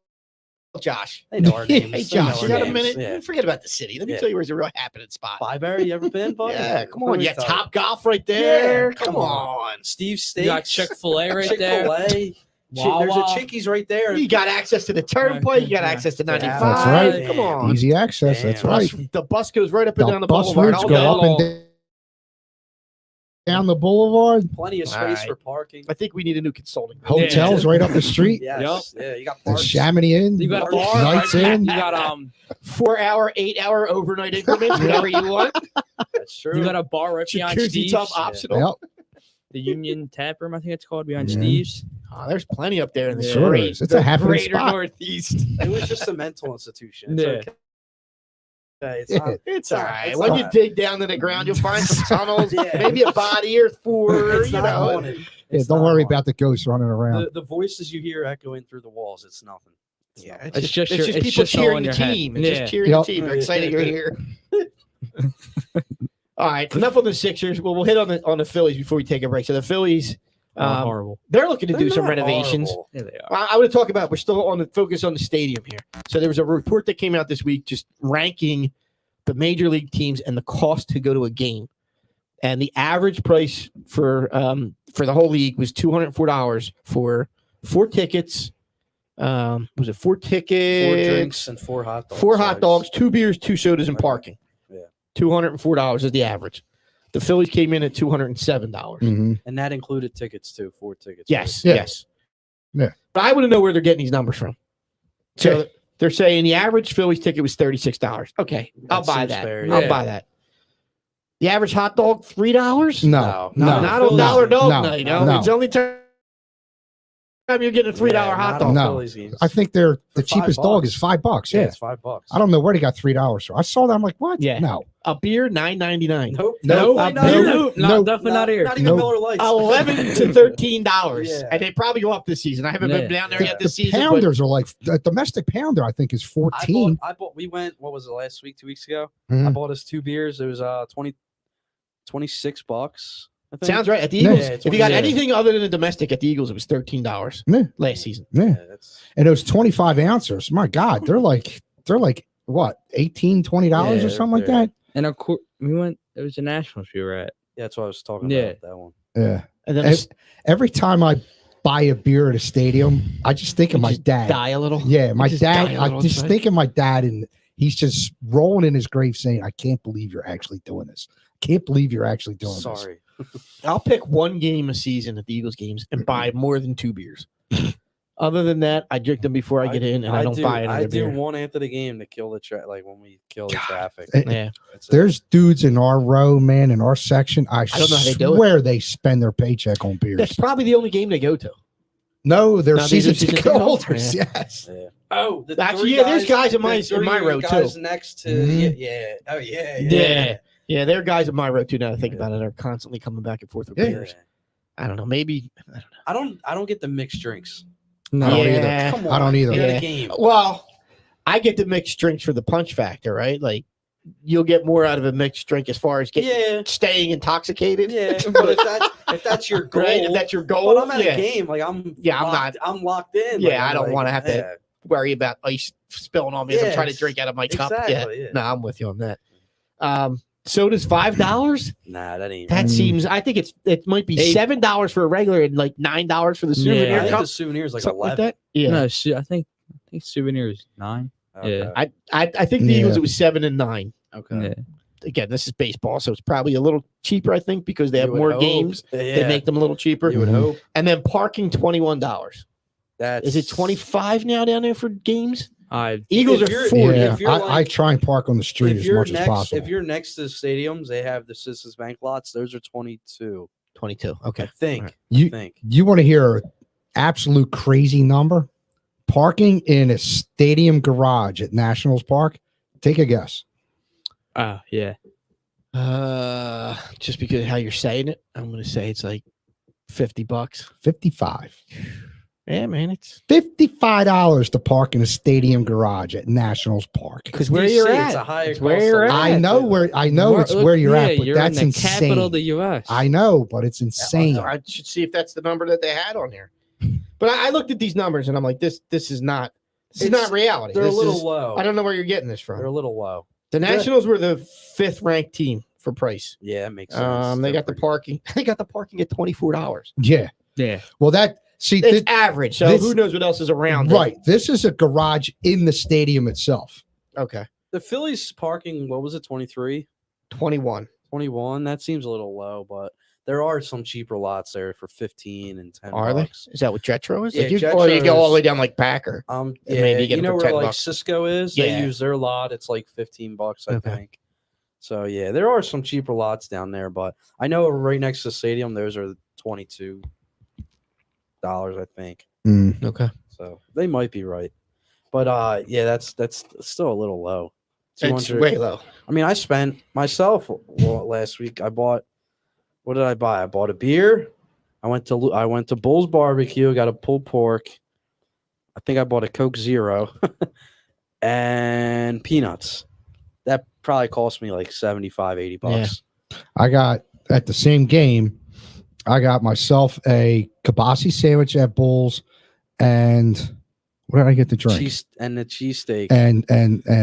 Josh. They know our names. Hey, They Josh, know you our got a names. minute? Yeah. Forget about the city. Let me Yeah. tell you where's a real happening spot. Byberry, you ever been, bud? Yeah, come Let on. me Yeah, tell Top Golf right there. Yeah, come come on. Steve Steaks. You got Chick-fil-A right there. Chick-fil-A. There's a Wawa. Chickies right there. You got access to the turnpike. You got Yeah. access to That's 95. right. Come on. Easy access. That's Damn. right. The bus goes right up and down the bus boulevard. routes all go day up long. and down the boulevard. Plenty of All space right. for parking. I think we need a new consulting. Hotels right up the street. Yes. Yeah, you got The parks. Chamonix Inn. You got a Nights bar. Nights right? in. You got 4-hour, 8-hour overnight increments, whatever you want. That's true. you got a bar right behind Jacuzzi Steve's. tub optional. Yep. The Union Tap Room, I think it's called, behind Yeah. Steve's. Oh, there's plenty up there in the Sure great, is. It's a the happening greater spot. Northeast. It was just a mental institution. It's Yeah. okay. It's Yeah. not, It's all right. it's When not- you dig down to the ground, you'll find some tunnels, Yeah. maybe a body or 4. it's You not know, haunted. Yeah, It's don't not worry haunted. about the ghosts running around. The voices you hear echoing through the walls. It's nothing. It's yeah, nothing. it's It's just, just your- it's people just all cheering in the your head. team. It's Yeah. just cheering Yep. the team. They're excited you're here. All right, enough on the Sixers. Well, we'll hit on the Phillies before we take a break. So the Phillies, Horrible. they're looking to They're do some not renovations. horrible. Yeah, they are. I want to talk about. We're still on the focus on the stadium here. So there was a report that came out this week, just ranking the major league teams and the cost to go to a game, and the average price for the whole league was $204 for 4 tickets. Was it 4 tickets? 4 drinks and 4 hot dogs. 4 hot dogs, 2 beers, 2 sodas, and Okay. parking. Yeah. $204 is the average. The Phillies came in at $207. Mhm. And that included tickets too, 4 tickets. Yes, Yeah. yes. Yeah. But I want to know where they're getting these numbers from. So Yeah. they're saying the average Phillies ticket was $36. Okay, I'll That buy seems that. fair, I'll yeah. buy that. The average hot dog, $3? No, No, no, Not no, on Dollar Dog no, night. no. No. It's only time you're getting a $3 Yeah, hot not dog. on No. Phillies games. I think the For cheapest $5. dog is $5. Yeah. it's $5. I don't know where they got $3 for. I saw that. I'm like, what? Yeah. No. A beer, $9.99. Nope. Nope. Not Nope. even- Nope, Nope. definitely not here. Not even Nope. Miller Lights. $11 to $13. Yeah. And they probably go up this season. I haven't been down there yet The this season. But pounders are like a domestic pounder. I think is 14. I bought. We went. What was it last week? 2 weeks ago. Mhm. I bought us 2 beers. It was $26. I think. sounds right. At the Yeah. Eagles, Yeah, if you got 20. anything other than a domestic at the Eagles, it was $13 Yeah. last season. Yeah. That's, And those 25 ounces. My God, they're like what, $18, $20 Yeah, or something like they're- that. And of course, we went. It was the Nationals we were at. that's what I was talking Yeah. about. That one. Yeah. And then Every time I buy a beer at a stadium, I just think of my dad. die a little. Yeah, my just dad. die a I little just inside. think of my dad, and he's just rolling in his grave saying, "I can't believe you're actually doing this. Can't believe you're actually doing this." Sorry. I'll pick one game a season at the Eagles games and buy more than 2 beers. Other than that, I drink them before I get in, and I don't buy another I do beer. one after the game to kill the like when we kill the traffic. Yeah, That's it. There's dudes in our row, man, in our section. I don't know how they do it. swear they spend their paycheck on beers. that's probably the only game they go to. No, they're No, these are season season ticket ticket holders. holders. Yes. Yeah. Oh, the Actually, 3 yeah, there's guys in my- the in my 3 row, guys too. next to Mhm. yeah. Oh yeah. Yeah, there are guys in my row too. Now that I think Yeah. about it, are constantly coming back and forth with Yeah. beers. I don't know. Maybe. I don't get the mixed drinks. No, I don't Yeah. Come on. I don't either. You're at Yeah. a game. Well, I get the mixed drinks for the punch factor, right? Like, you'll get more out of a mixed drink as far as Yeah. staying intoxicated. Yeah. But if that's your goal, Right? If that's your goal, but I'm at yeah. a game. Like I'm I'm locked in. Yeah, Like, I I'm don't like, wanna have to- yeah. worry about ice spilling on me as I'm trying to Yes, drink out of my cup. exactly, yeah. No, I'm with you on that. Soda's $5. Nah, that ain't. That Mm. seems. I think it might be Eight. $7 for a regular and like $9 for the I souvenir think cup. the souvenir is like Something like 11. that. Yeah. no, I think souvenir is 9. Okay. I think the Yeah. Eagles it was 7 and 9. Okay. Yeah. Again, this is baseball, so it's probably a little cheaper. I think because they have You would more hope. games, Yeah. they make them a little cheaper. You would hope. And then parking $21. That's Is it 25 now down there for games? Eagles If are you're- 40. Yeah, if you're I like- try and park on the street If as you're much next, as possible. if you're next to the stadiums, they have the Citizens Bank lots. Those are 22. 22. I Okay. think. Alright. you I think. you want to hear an absolute crazy number? Parking in a stadium garage at Nationals Park. Take a guess. Yeah. Just because of how you're saying it, I'm going to say it's like $50. 55. Yeah, man, it's $55 to park in a stadium garage at Nationals Park. because where DC, you're it's at. a higher It's where cost you're of at. living, I know too. where I know it's where you're at, but you're that's in the capital insane. of the U.S. I know, but it's insane. I should see if that's the number that they had on here. But I looked at these numbers and I'm like, this is not It's- reality. They're a This little is- low. I don't know where you're getting this They're a from. little low. The Nationals were the 5th ranked team for price. Yeah, it makes sense. They They're got the pretty- parking. They got the parking at $24. Yeah. Yeah. Well, see, It's average, so this- who knows what else is around? it. right. This is a garage in the stadium itself. Okay. The Phillies parking, what was it, 23? 21. 21? That seems a little low, but there are some cheaper lots there for 15 and 10 Are they? bucks. Is that what Jetro is? Yeah, Like or you go all the way Jetro's- down like Packer. Yeah, maybe you get you it know for where 10 like bucks. Cisco is? Yeah. They use their lot. It's like $15, I Okay. think. So yeah, there are some cheaper lots down there, but I know right next to the stadium, those are $22, I think. Okay. So they might be right. But yeah, that's still a little low. It's 200 way low. I mean, I spent myself last week. What did I buy? I bought a beer. I went to Bull's Barbecue, got a pulled pork. I think I bought a Coke Zero and peanuts. That probably cost me like $75, $80. I got at the same game. I got myself a kibasi sandwich at Bulls, and what did I get to drink? The cheesesteak. And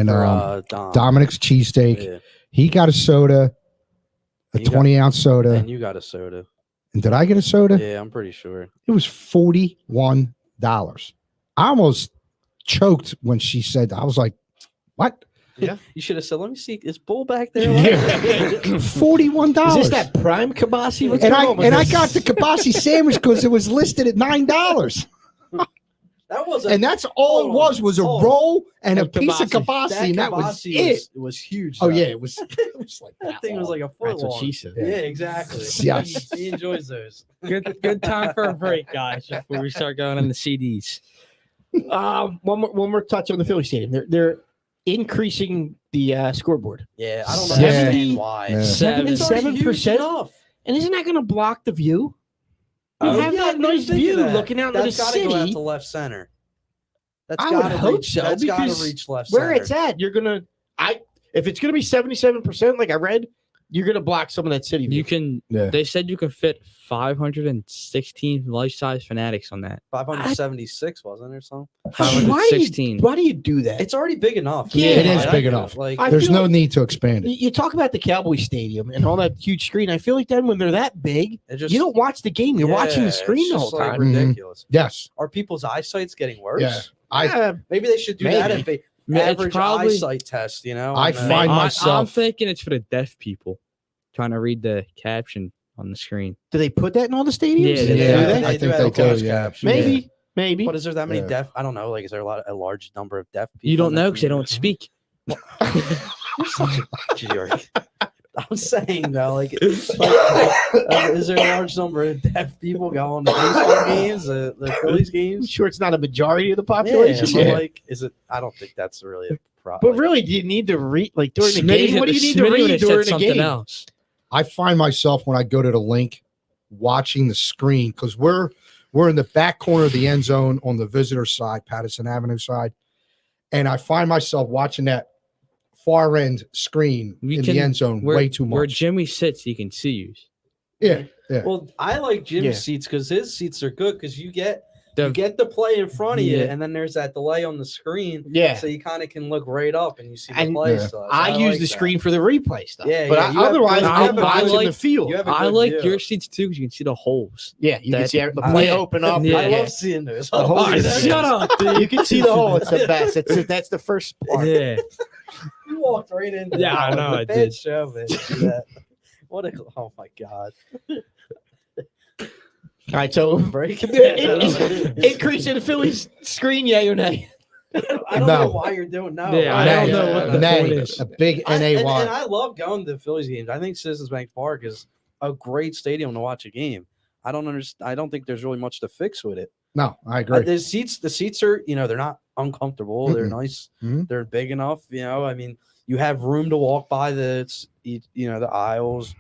for, Dom. Dominic's cheesesteak. Yeah. He got a soda, a You got- 20-ounce soda. And you got a soda. And did I get a soda? Yeah, I'm pretty sure. It was $41. I almost choked when she said that. I was like, what? Yeah. You should have said, "Let me see. Is Bull back there?" $41. Is this that prime kibasi? What's And going I on with and I this? got the kibasi sandwich because it was listed at $9, That was and that's all it was a roll and a And piece of kibasi. kibasi, and that was kibasi it. was huge. Oh though. yeah, it was like That thing was like a foot That's what long. she said. Yeah, exactly. Yes. He enjoys those. Good time for a break, guys, before we start going on the CDs. One more touch on the Philly Stadium. They're increasing the scoreboard. Yeah, I don't Yeah. understand why. Yeah. Seven. It's already 7%? huge enough. And isn't that going to block the view? You Oh, have yeah, I that didn't even nice think of view that. looking out into the That's gotta go out city. to left center. That's I would gotta hope reach, so, That's got to because reach left Where center. it's at, you're gonna. If it's gonna be 77%, like I read, you're gonna block some of that city view. You can. Yeah. They said you can fit 516 life-size fanatics on that. 576 wasn't it or something? Why do you- 516. Why do you do that? It's already big enough. Yeah, it is I big get it. enough. Like, I There's feel no like- need to expand it. You talk about the Cowboy Stadium and all that huge screen. I feel like then when they're that big, it just, you don't watch the game. You're watching the it's screen the just, whole like, time. ridiculous. Yes, Are people's eyesight's getting worse? Yeah. I Yeah, Maybe they should do that Maybe. at the Yeah, it's average probably- eyesight test. You know, I on the- find I'm myself- thinking it's for the deaf people trying to read the caption on the screen. do they put that in all the stadiums? Yeah, Do they do do. that? I think have they a do, closed yeah. caption. Maybe. But is there that many Yeah. deaf? I don't know. Like, is there a large number of deaf people? You don't in the know because they don't community? speak. You're such a jerk. I'm saying though, is there a large number of deaf people going to baseball games, the Phillies I'm games? sure it's not a majority of the Yeah, population. but Yeah. like, is it? I don't think that's really a problem. But really, do you need to read during the Smitty game? had- What do you need to Smitty would read have said during the something game? else. I find myself when I go to the link watching the screen because we're in the back corner of the end zone on the visitor side, Patterson Avenue side, and I find myself watching that far end screen We in can- the end zone Where, way too Where much. Jimmy sits, he can see you. Yeah, Well, I like Jim's Yeah. seats because his seats are good because you get The- the play in front of you, Yeah. and then there's that delay on the screen, Yeah. so you kind of can look right up and you see the And- play Yeah. stuff. So I use like the that. screen for the replay stuff. Yeah, but yeah, I, you have otherwise, good- I'm you have a watching good- the field. You have a I good like view. your seats too because you can see the holes. Yeah, you can That- see the play Yeah. open up. Yeah. I love seeing those. The whole Oh, thing. shut up, dude. You can see the hole. It's the best. That's the first part. Yeah. You walked right into Yeah, that I know, one. I Bad did. show, man. Do that. What a oh my god. All right, so Break increase in the Phillies screen, yay or nay? I don't No. know why you're doing no. Yeah, I don't know what the Nay, point is. a big and NAY. I love going to the Phillies games. I think Citizens Bank Park is a great stadium to watch a game. I don't understand. I don't think there's really much to fix with it. No, I agree. The seats are, they're not uncomfortable. They're Mm-mm. nice. Mhm. They're big enough. I mean, you have room to walk by the aisles.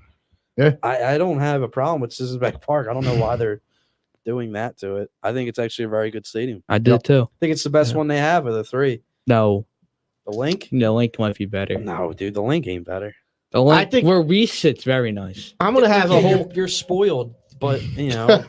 Yeah. I don't have a problem with Citizens Bank Park. I don't know why they're doing that to it. I think it's actually a very good stadium. I did too. I think it's the best one they have of the three. No, The Link? the link might be better. No, dude, the Link ain't better. The link I think- where we sit's very nice. I'm gonna have a Yeah, whole. You're spoiled, but no,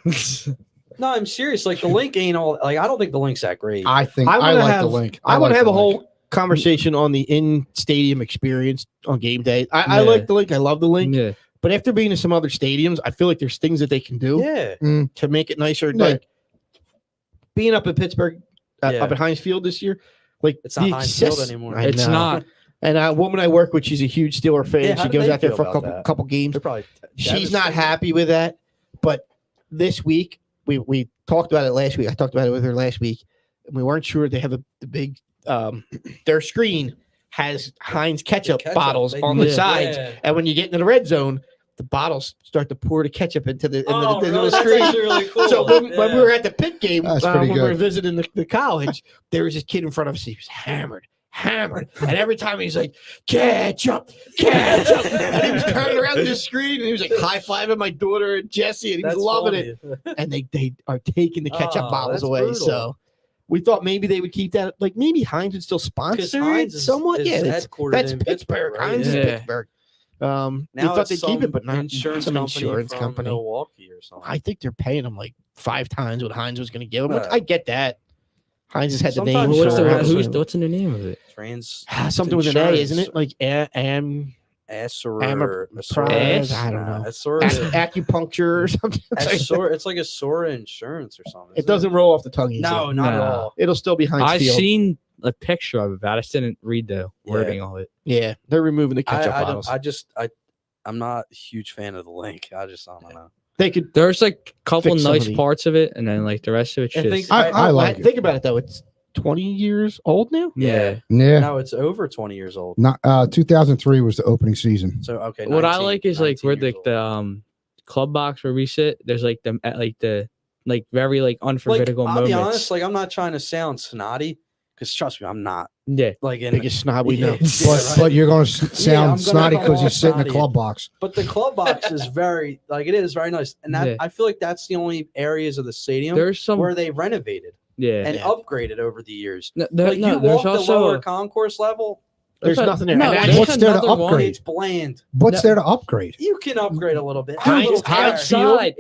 I'm serious. Like the Link ain't all. Like I don't think the Link's that great. I think I'm I gonna like have- the link. I want to like have the a link. whole conversation on the in-stadium experience on game day. I Yeah. like the link. I love the link. Yeah. But after being to some other stadiums, I feel like there's things that they can do Yeah, to make it nicer. Yeah. Like being up at Pittsburgh, Yeah. up at Heinz Field this year, like it's not the Heinz Field access- anymore. I It's know. not. And a woman I work with, she's a huge Steeler fan. Yeah, how she do goes they out there feel for a about couple that? couple games. They're probably She's not devastated. happy with that. But this week, we talked about it last week. I talked about it with her last week, and we weren't sure they have the big their screen has Heinz ketchup, bottles They on do. the sides, Yeah. and when you get into the red zone, the bottles start to pour the ketchup into the Oh, into really? the That's screen. actually really cool. So when we Yeah. were at the pit game, That's when pretty we were good. visiting the college, there was this kid in front of us. He was hammered, and every time he's like, ketchup, ketchup, and he was turning around to the screen, and he was like high fiving my daughter and Jesse, and he was That's loving it. funny. And they are taking the ketchup Oh, bottles that's away. brutal. So we thought maybe they would keep that. Like maybe Heinz would still 'Cause sponsor it Heinz is- somewhat. is Yeah, that's headquartered in Pittsburgh. right? Heinz is Yeah. Pittsburgh. We Now thought it's they'd keep some it, but not insurance some company insurance from company. Milwaukee or something. I think they're paying them like 5 times what Heinz was going to give them. Which Uh, I get that. Heinz has had the name. sometimes What's sure. what's in the name of it? Something with an A, isn't insurance. it? Like Prize. I don't know. Sora. acupuncture or something. It's like a Sora insurance or something. It doesn't roll off the tongue easily. No, not at No. all. It'll still be Heinz I've Field. seen a picture of it, but I just didn't read the wording of it. Yeah, they're removing the ketchup I bottles. I'm not a huge fan of the link. I don't know. They could. There's like a couple Fix some of nice the- parts of it, and then like the rest of it's I just think- I like it. Think about it though. It's 20 years old now. yeah. Yeah. No, it's over 20 years old. Not 2003 was the opening season. So okay. What I 19 like is like 19 where years the club box where we sit. There's like the very like old. unforgettable I'll be moments. honest. Like I'm not trying to sound snotty, because trust me, I'm not. Yeah. Like in, Biggest snob we know. Yeah, But right. you're going to I'm sound gonna snotty come because you off sit in the snotty. club box. But the club box is very like it is very nice, and that Yeah. I feel like that's the only areas of the stadium There's some where they renovated yeah. and Yeah. upgraded over the years. No, Like you there's walk the also lower a- concourse level, There's nothing there. No, And there's that's- What's there to another one. upgrade? it's bland. What's No. there to upgrade? You can upgrade a little bit. Heinz- A little Heinz care. Field- outside.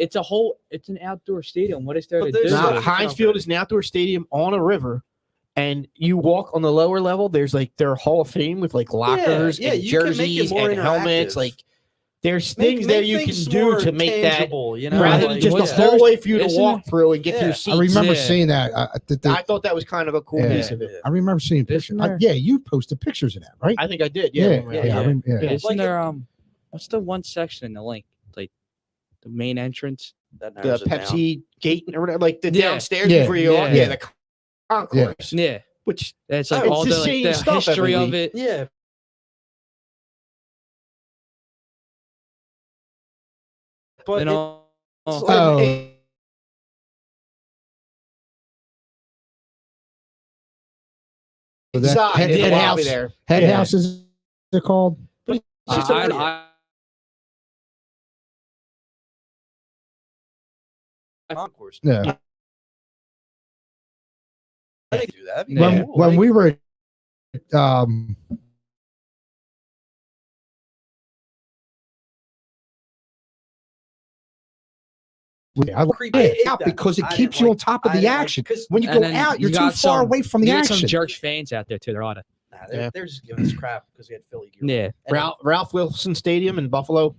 It's an outdoor stadium. What is there But to there's do? not- Nah, Heinz Field is an outdoor stadium on a river, and you walk on the lower level. There's like their Hall of Fame with like lockers yeah, and you can make it jerseys more and helmets. interactive. Like there's Make- things make that you things can do more to make that tangible, you know, rather like, than just what's a there- hallway for you to isn't walk through and get to Yeah. your I seats. I remember Yeah. seeing that. I thought that was kind of a cool Yeah. piece of it. I remember seeing Isn't pictures. there- Yeah, you posted pictures of that, right? I think I did. yeah, Yeah, yeah, when we yeah, were yeah. there. I remember, yeah. Yeah. Isn't Like there what's the one section in the link? Like the main entrance? that The narrows it down. Pepsi gate or whatever, like the Yeah. downstairs Yeah. before you go on. Yeah. Yeah, the concourse. Yeah. Which It's like It's all the the, like, same the stuff history every of week. it. Yeah. But You know. it's Oh. like- Oh, that inside head, in the head lobby house, there. head Yeah. houses, they're called. It's just a- concourse. Yeah. I didn't do that. That'd be Yeah. cool. When Like, we were, I like creepy. I it hate out that. because it I keeps didn't you like- on top of I the didn't like- action. 'cause- When you And go then out, you're you too got far some- away from the You get some action. Jerks fans out there too. They're on it. Nah, Yeah. they're just giving us crap because we had Philly gear. Yeah. And Ralph Wilson Stadium in Buffalo.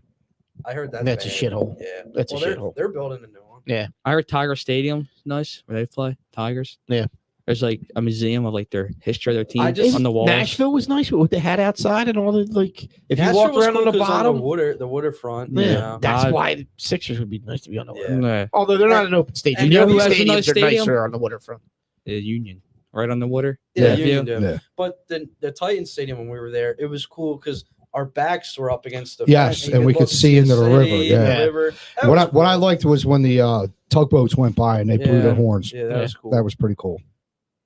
I heard That's that's a bad. shithole. Yeah, That's a well, they're, shithole. they're building a new one. I heard Tiger Stadium is nice where they play Tigers. Yeah. There's like a museum of like their history of their team I just- on the walls. Nashville was nice with what they had outside and all the like. If you Nashville walked was around cool on the 'cause bottom, the waterfront. yeah, Yeah. that's I- why the Sixers would be nice to be on the water. Yeah. Although they're not an open stadium. And You know you who know who has a stadiums nice are stadium? nicer on the waterfront. The Union, right on the water. Yeah, Yeah. Union did. Yeah. But the Titans Stadium when we were there, it was cool because our backs were up against the Yes, front, and we look could see into the city, river, yeah. the river. That What was what I cool. liked was when the tugboats went by and they blew their Yeah. horns. Yeah, that was cool. That was pretty cool.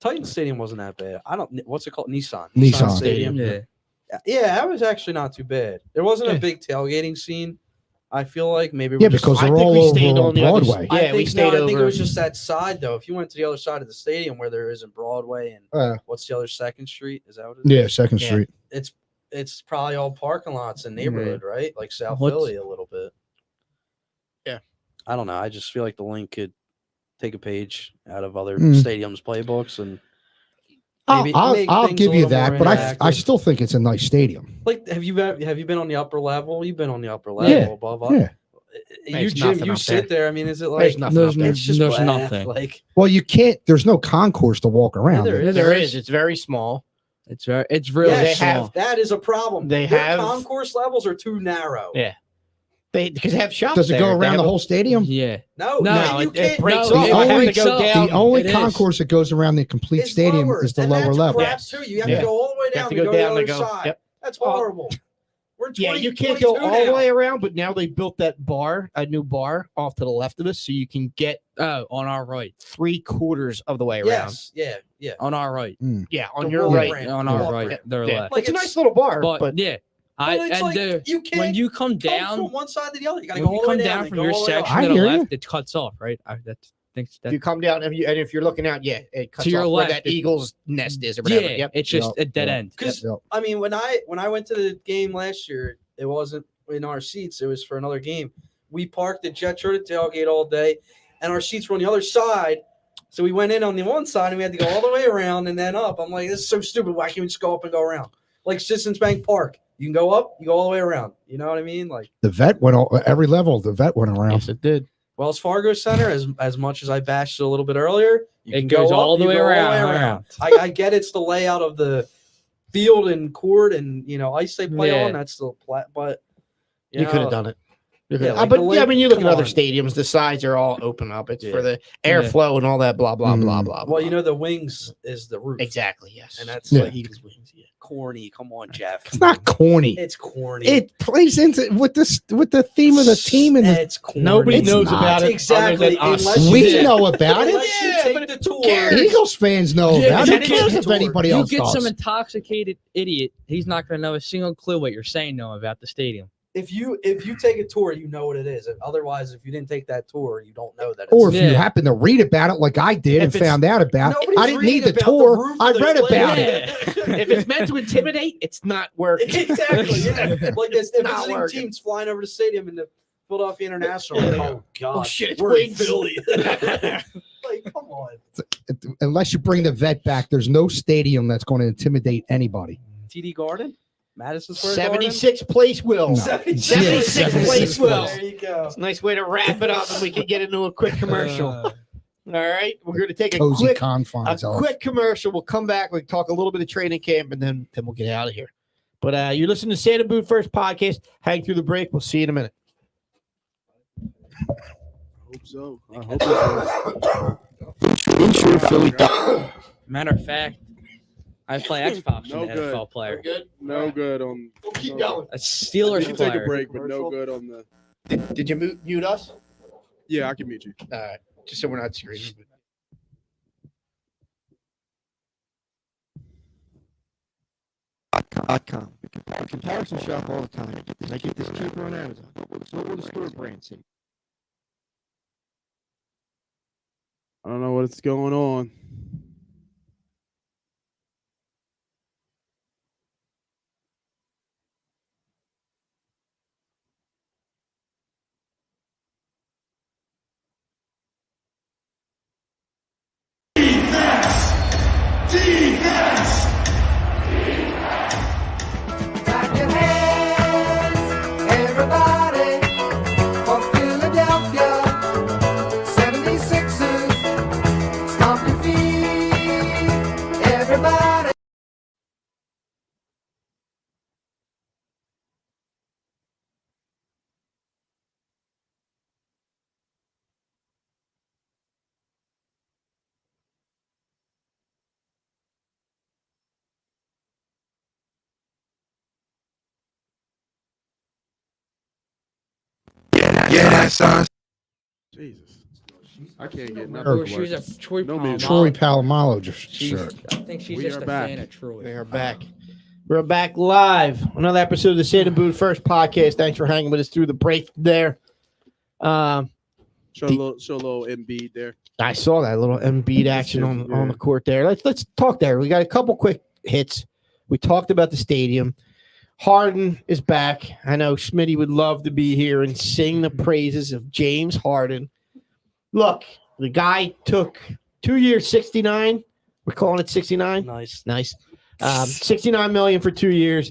Titans Stadium wasn't that bad. I don't. What's it called? Nissan. Nissan. Stadium. Yeah. Yeah, that was actually not too bad. There wasn't Yeah. a big tailgating scene. I feel like maybe Yeah, we're just- because I they're think all we over stayed on on the other Broadway. side. Yeah, we stayed I think it over- was just that side though. If you went to the other side of the stadium where there isn't Broadway and what's the other Second Street? Is that what it is? Yeah, Second Yeah. Street. It's probably all parking lots and neighborhood, right? Like South What's- Philly a little bit. Yeah. I don't know. I just feel like the link could take a page out of other Mm. stadiums' playbooks and maybe make I'll things give a you little that, more but I interactive. still think it's a nice stadium. Like, have you been on the upper level? You've been on the upper level Yeah, above us. yeah. You There's Jim, nothing you up sit there. I mean, is it like There's nothing There's up there. it's just There's blah, nothing. Like Well, you can't. There's no concourse to walk around. there Yeah, is. there is. It's very small. It's really yeah, they small. have- that is a problem. They Their have- concourse levels are too narrow. Yeah. Because they have shops. Does it there. go They around have the a- whole stadium? Yeah. No, No, you it can't. breaks No, off. it I have to breaks go up. down. The only It is. concourse that goes around the complete It's stadium lower, is the and lower that's level. crap too. You have Yeah. to go all the way You down have to to go go to the down other to go. side. Yep. That's horrible. We're Yeah, 20, you can't go 22 all the now. way around, but now they built that bar, a new bar off to the left of us, so you can get Oh, on our right. 3/4 of the way around. Yes, yeah. On our right. Yeah, on The your walk right. ramp. On The our walk right. ramp. Their Yeah. left. Like, It's a it's- nice little bar, But, but yeah. But it's like, you can't when you come Come down from one side to the other. You gotta when go you all the come way down down, from then your go all the way up. section I to the hear left, you. it cuts off, right? if you come down and if you're looking out, yeah, it cuts To your off where left, that it- Eagles nest is or whatever. Yeah, Yep. it's just Yep, a dead yep. end. Because Yep. I mean, when I went to the game last year, it wasn't in our seats. It was for another game. We parked at Jet Shirt at tailgate all day, and our seats were on the other side. So we went in on the one side, and we had to go all the way around and then up. I'm like, this is so stupid. Why can't we just go up and go around? Like Citizens Bank Park, you can go up, you go all the way around. You know what I mean? Like The vet went all, every level. The vet went around. Yes, it did. Wells Fargo Center, as much as I bashed it a little bit earlier, You It can goes go all up, the you way go around. I get it's the layout of the field and court and ice they play Yeah. on. That's the but You could have done it. Yeah, But the yeah, I mean, you look at come other on. stadiums, the sides are all open up. It's for Yeah. the airflow and all that blah, blah, blah, blah, Well, blah. the wings is the roof. Exactly, yes. And that's Yeah. like Eagles wings. Yeah. Corny. Come on, Jeff. It's not corny. It's corny. It plays into with the theme of the team and the, It's corny. Nobody It's knows not. about it. Exactly. Other than us. Unless we you know about it. Unless you Yeah, take but the who tour. cares? Eagles fans know Yeah, about but it. Who you cares get if anybody You else get some does? intoxicated idiot. He's not going to know a single clue what you're saying though about the stadium. If you take a tour, you know what it is. Otherwise, if you didn't take that tour, you don't know that. It's Or if you Yeah. happen to read about it like I did and If it's- found out about it, Nobody's I didn't need reading the about tour. roof I of their read about plane. it. If it's meant to intimidate, it's not working. Exactly. Yeah. Like this, the Not visiting working. teams flying over the stadium in the Philadelphia International. Like, oh God! Oh, shit, it's we're in wings. Philly. Like, come on. Unless you bring the vet back, there's no stadium that's going to intimidate anybody. TD Garden, Madison Square Garden. 76th place, Will. No. 76th Yeah, place, 76th Will. There you go. It's a nice way to wrap it up, and we can get into a quick commercial. All right, we're going to take a Cozy quick confines. of- quick commercial. We'll come back. We'll talk a little bit of training camp, and then we'll get out of here. But you're listening to Santa Boot First podcast. Hang through the break. We'll see you in a minute. I hope so. I hope it's Matter of fact, I play Xbox No with an good. NFL player. Good. no good on. We'll keep no- going. A I Steelers did take a player. break, but no good on the. Did you mute us? Yeah, I can meet you. All right, just so we're not screaming. .com. Comparison shop all the time. I get this cheaper on Amazon. So will the store brand see? I don't know what's going on. Clap your hands, everybody, for Philadelphia 76ers. Stomp your feet, everybody. Jesus, I can't get Or nothing. to She's work. a Troy No Palomalo. music. Troy Palomalo just She's- shirt. I think she's We just are a back. fan of Troy. We are back. We're back live. Another episode of the Santa Boot First podcast. Thanks for hanging with us through the break there. Show a little Embiid there. I saw that little Embiid action on the court there. Let's talk there. We got a couple quick hits. We talked about the stadium. Harden is back. I know Smitty would love to be here and sing the praises of James Harden. Look, the guy took 2 years, 69. We're calling it 69. Nice. Nice. 69 million for 2 years.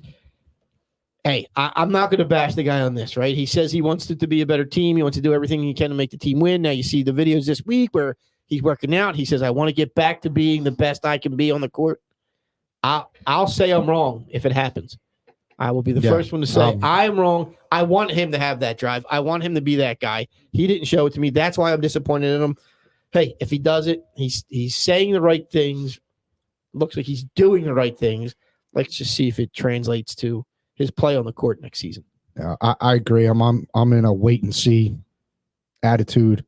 Hey, I'm not going to bash the guy on this, right? He says he wants it to be a better team. He wants to do everything he can to make the team win. Now you see the videos this week where he's working out. He says, I want to get back to being the best I can be on the court. I'll say I'm wrong if it happens. I will be the first one to say I am wrong. I want him to have that drive. I want him to be that guy. He didn't show it to me. That's why I'm disappointed in him. Hey, if he does it, he's saying the right things. Looks like he's doing the right things. Let's just see if it translates to his play on the court next season. Yeah, I agree. I'm in a wait and see attitude.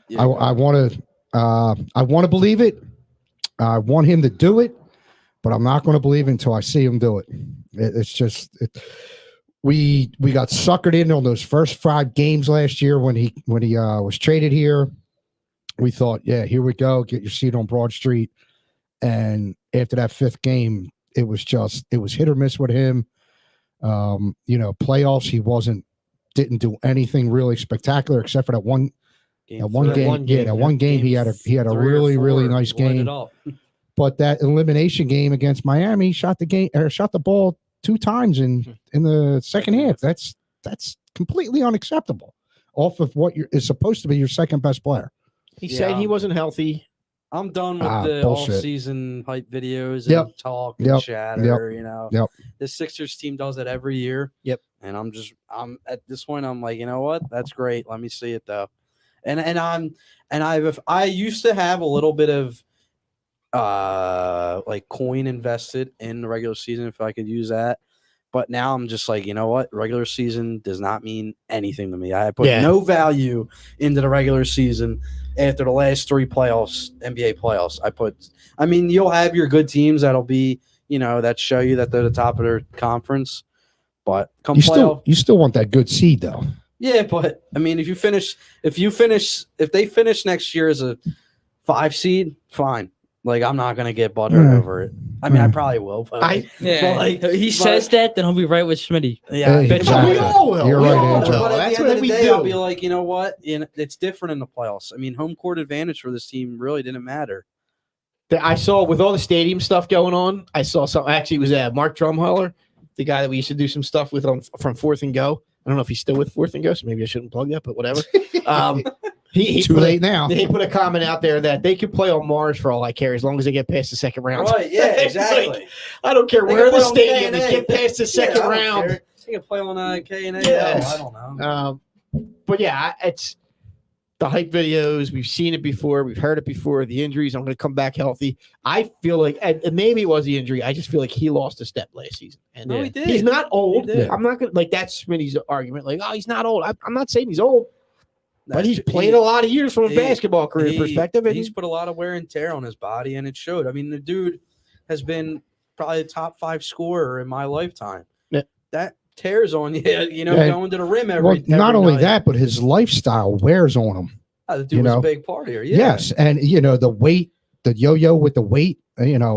Yeah, I want to believe it. I want him to do it, but I'm not going to believe it until I see him do it. It's just we got suckered in on those first 5 games last year when he was traded here. We thought, yeah, here we go, get your seat on Broad Street. And after that 5th game, it was hit or miss with him. Playoffs, he didn't do anything really spectacular except for that one game. He had a really nice game. But that elimination game against Miami, he shot the ball 2 times in the second half. That's completely unacceptable off of what is supposed to be your second best player. He said he wasn't healthy. I'm done with the bullshit. all-season hype videos and Yep. talk and Yep. chatter. You know, Yep. the Sixers team does it every year. Yep. And I'm at this point. I'm like, you know what? That's great. Let me see it though. I used to have a little bit of like coin invested in the regular season if I could use that. But now I'm just like, you know what? Regular season does not mean anything to me. I put no value into the regular season after the last 3 playoffs, NBA playoffs. I mean, you'll have your good teams that'll be, that show you that they're the top of their conference. But come playoff, you still want that good seed though. yeah. But I mean, if they finish next year as a 5 seed, fine. Like, I'm not gonna get buttered over it. I mean, I probably will, but He says that, then he'll be right with Smitty. yeah, Hey, bet exactly. We all will. You're We right, all Angel. will. But at That's the end what of we the day, do. I'll be like, you know what? It's different in the playoffs. I mean, home court advantage for this team really didn't matter. I saw with all the stadium stuff going on. I saw some. Actually, it was Mark Drumheller, the guy that we used to do some stuff with from Fourth and Go. I don't know if he's still with Fourth and Go, so maybe I shouldn't plug that, but whatever. He Too put late now. He put a comment out there that they could play on Mars for all I care as long as they get past the second round. Right? Yeah, It's exactly. like, I don't care They where can the play on stadium is. K&A. Get past the second round. They can play on K&A. Yes. I don't know. But yeah, it's the hype videos. We've seen it before. We've heard it before. The injuries. I'm going to come back healthy. I feel like, and maybe it was the injury. I just feel like he lost a step last season. And No, he did. he's not old. He did. I'm not going to, like, that's Smitty's argument. Like, oh, he's not old. I'm not saying he's old, but That's he's true. played a lot of years from a he- basketball career perspective. And He's put a lot of wear and tear on his body, and it showed. I mean, the dude has been probably a top 5 scorer in my lifetime. Yeah. That tears on you, Yeah. going to the rim every Not every only night. that, but his lifestyle wears on him. The dude you was know, a big partier. Yeah. Yes, and the weight, the yo-yo with the weight,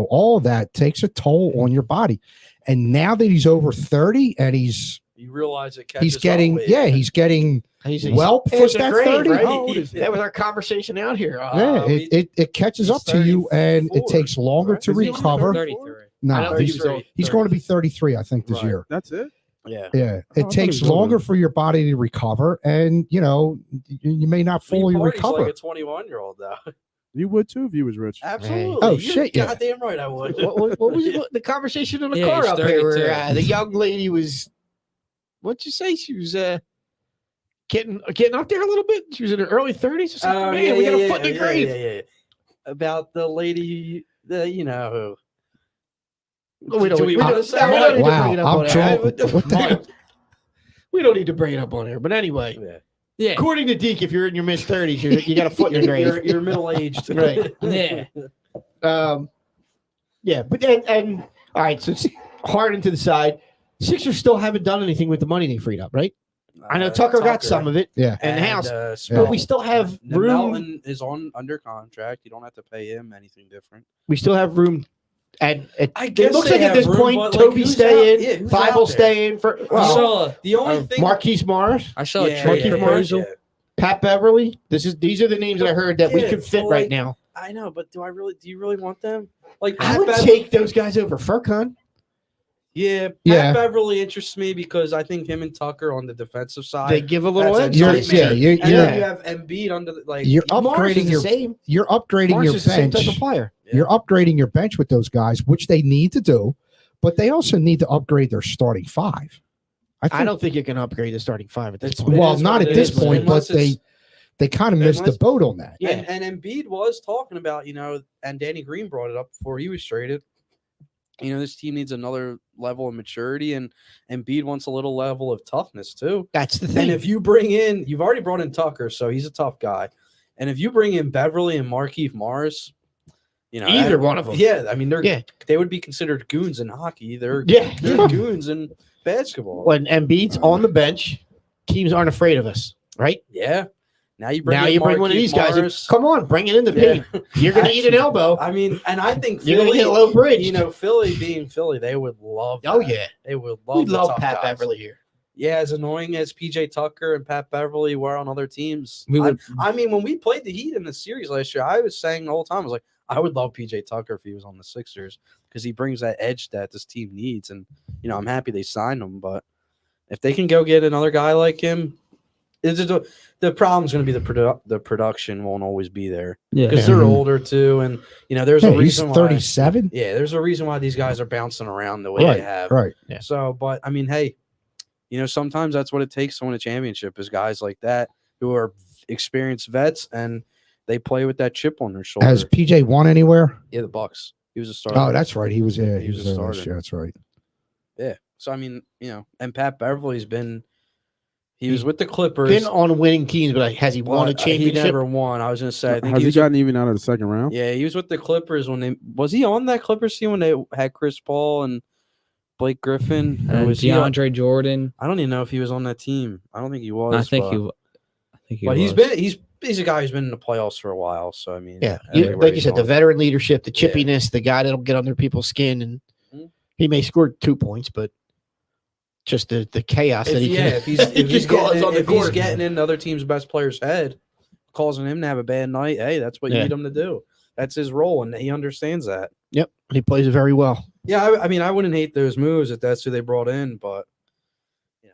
all that takes a toll on your body. And now that he's over 30 and You realize it catches he's getting up with you. he's getting he's well past past that grade, 30. right? How old is he? That was our conversation out here. It catches he's up to you, and it 34, takes longer right? to Is he only recover. 33. I No, know he's, he was old. he's going to be 33, I think, this Right. year. That's it. Yeah. Yeah, I it thought takes he was older. longer for your body to recover, and you may not fully Party's recover. like a 21-year-old though. You would too if you was rich. Absolutely. Oh, You're shit, yeah. Goddamn right, I would. what was the conversation in the Yeah, car he's up here where 32. the young lady was, what'd you say? She was getting up there a little bit. She was in her early 30s or something. Oh, Man, we got a foot in the grave. yeah. About the lady, you know who. Oh, we don't Do we we wanna don't- say we don't need to Wow, bring it up I'm on air. drunk. What the- We don't need to bring it up on air. But anyway, Yeah. Yeah. according to Deke, if you're in your mid 30s, you got a foot in your grave. You're middle aged. Right. Yeah. Yeah, but and all right, so it's Harden to the side. Sixers still haven't done anything with the money they freed up, right? I know Tucker got some of it Yeah, in the house, Yeah. but we still have room. Melton is under contract. You don't have to pay him anything different. We still have room. And it guess looks they like at have this room, point, but, like, Toby who's stay out- in, yeah, who's Five out will there? stay in for I well, saw The only thing Marquise Morris, I saw a Yeah, trade yeah, proposal. yeah. Pat Beverly. These are the names that I heard that we Yeah, could fit so, right like, now. I know, but do you really want them? Like I Pat would Bev- take those guys over Furkan. Yeah, Pat Yeah. Beverly interests me because I think him and Tucker on the defensive side. They give a little that's edge. a You're- nightmare. yeah, you're- and you're- then you have Embiid under the, like you're Morris is upgrading the your same. you're upgrading Morris your is the same bench. type of player. Yeah. You're upgrading your bench with those guys, which they need to do, but they also need to upgrade their starting 5. I don't think you can upgrade the starting 5 at this It's- point. it Well, is not what at it this is, point, unless but it's- they kind of missed the unless- boat on that. Yeah. And Embiid was talking about, and Danny Green brought it up before he was traded. This team needs another level of maturity, and Embiid wants a little level of toughness too. That's the And thing. if you bring in, you've already brought in Tucker, so he's a tough guy. And if you bring in Beverly and Markieff Morris, Either one of them. yeah, I mean Yeah. they would be considered goons in hockey. They're Yeah. goons in basketball. When Embiid's on the bench, teams aren't afraid of us, right? Yeah. Now you bring Now in you bring one of Markieff these guys. In. Morris. Come on, bring it in the Yeah. paint. You're going to eat an elbow. I mean, and I think You're going to Philly, get a low bridge. Philly being Philly, they would love. Oh that. yeah, They would love. we the love tough Pat guys. Beverly here. Yeah, as annoying as PJ Tucker and Pat Beverly were on other teams. We would- I mean, when we played the Heat in the series last year, I was saying the whole time, I was like, I would love PJ Tucker if he was on the Sixers because he brings that edge that this team needs. And, I'm happy they signed him. But if they can go get another guy like him, The problem's going to be the production won't always be there Yeah. because they're older too, and there's a Hey, he's reason why. 37. Yeah, there's a reason why these guys are bouncing around the way they Right, have. right. Yeah. So, but I mean, hey, sometimes that's what it takes to win a championship is guys like that who are experienced vets and they play with that chip on their shoulder. Has PJ won anywhere? Yeah, the Bucks. He was a starter. Oh, that's right. He was there. He He was was a there last starter. year. That's right. Yeah. So I mean, and Pat Beverly's been. He was with the Clippers. Been on winning teams, but has he won a but He championship? never won. I was going to say. I think Has he was gotten even out of the second round? Yeah, he was with the Clippers when was he on that Clippers team when they had Chris Paul and Blake Griffin? Or And was he on- DeAndre Jordan. I don't even know if he was on that team. I don't think he was. I think but, he. I think he. But was. he's a guy who's been in the playoffs for a while. So I mean, Yeah, I think like you he's said, the on. veteran leadership, the Yeah. chippiness, the guy that'll get under people's skin, and Mhm. he may score 2 points, but just the chaos that he can. If he's he can cause on the if he's court. getting in other team's best player's head, causing him to have a bad night, hey, that's what you Yeah. need him to do. That's his role, and he understands that. Yep, he plays it very well. Yeah, I mean, I wouldn't hate those moves if that's who they brought in, but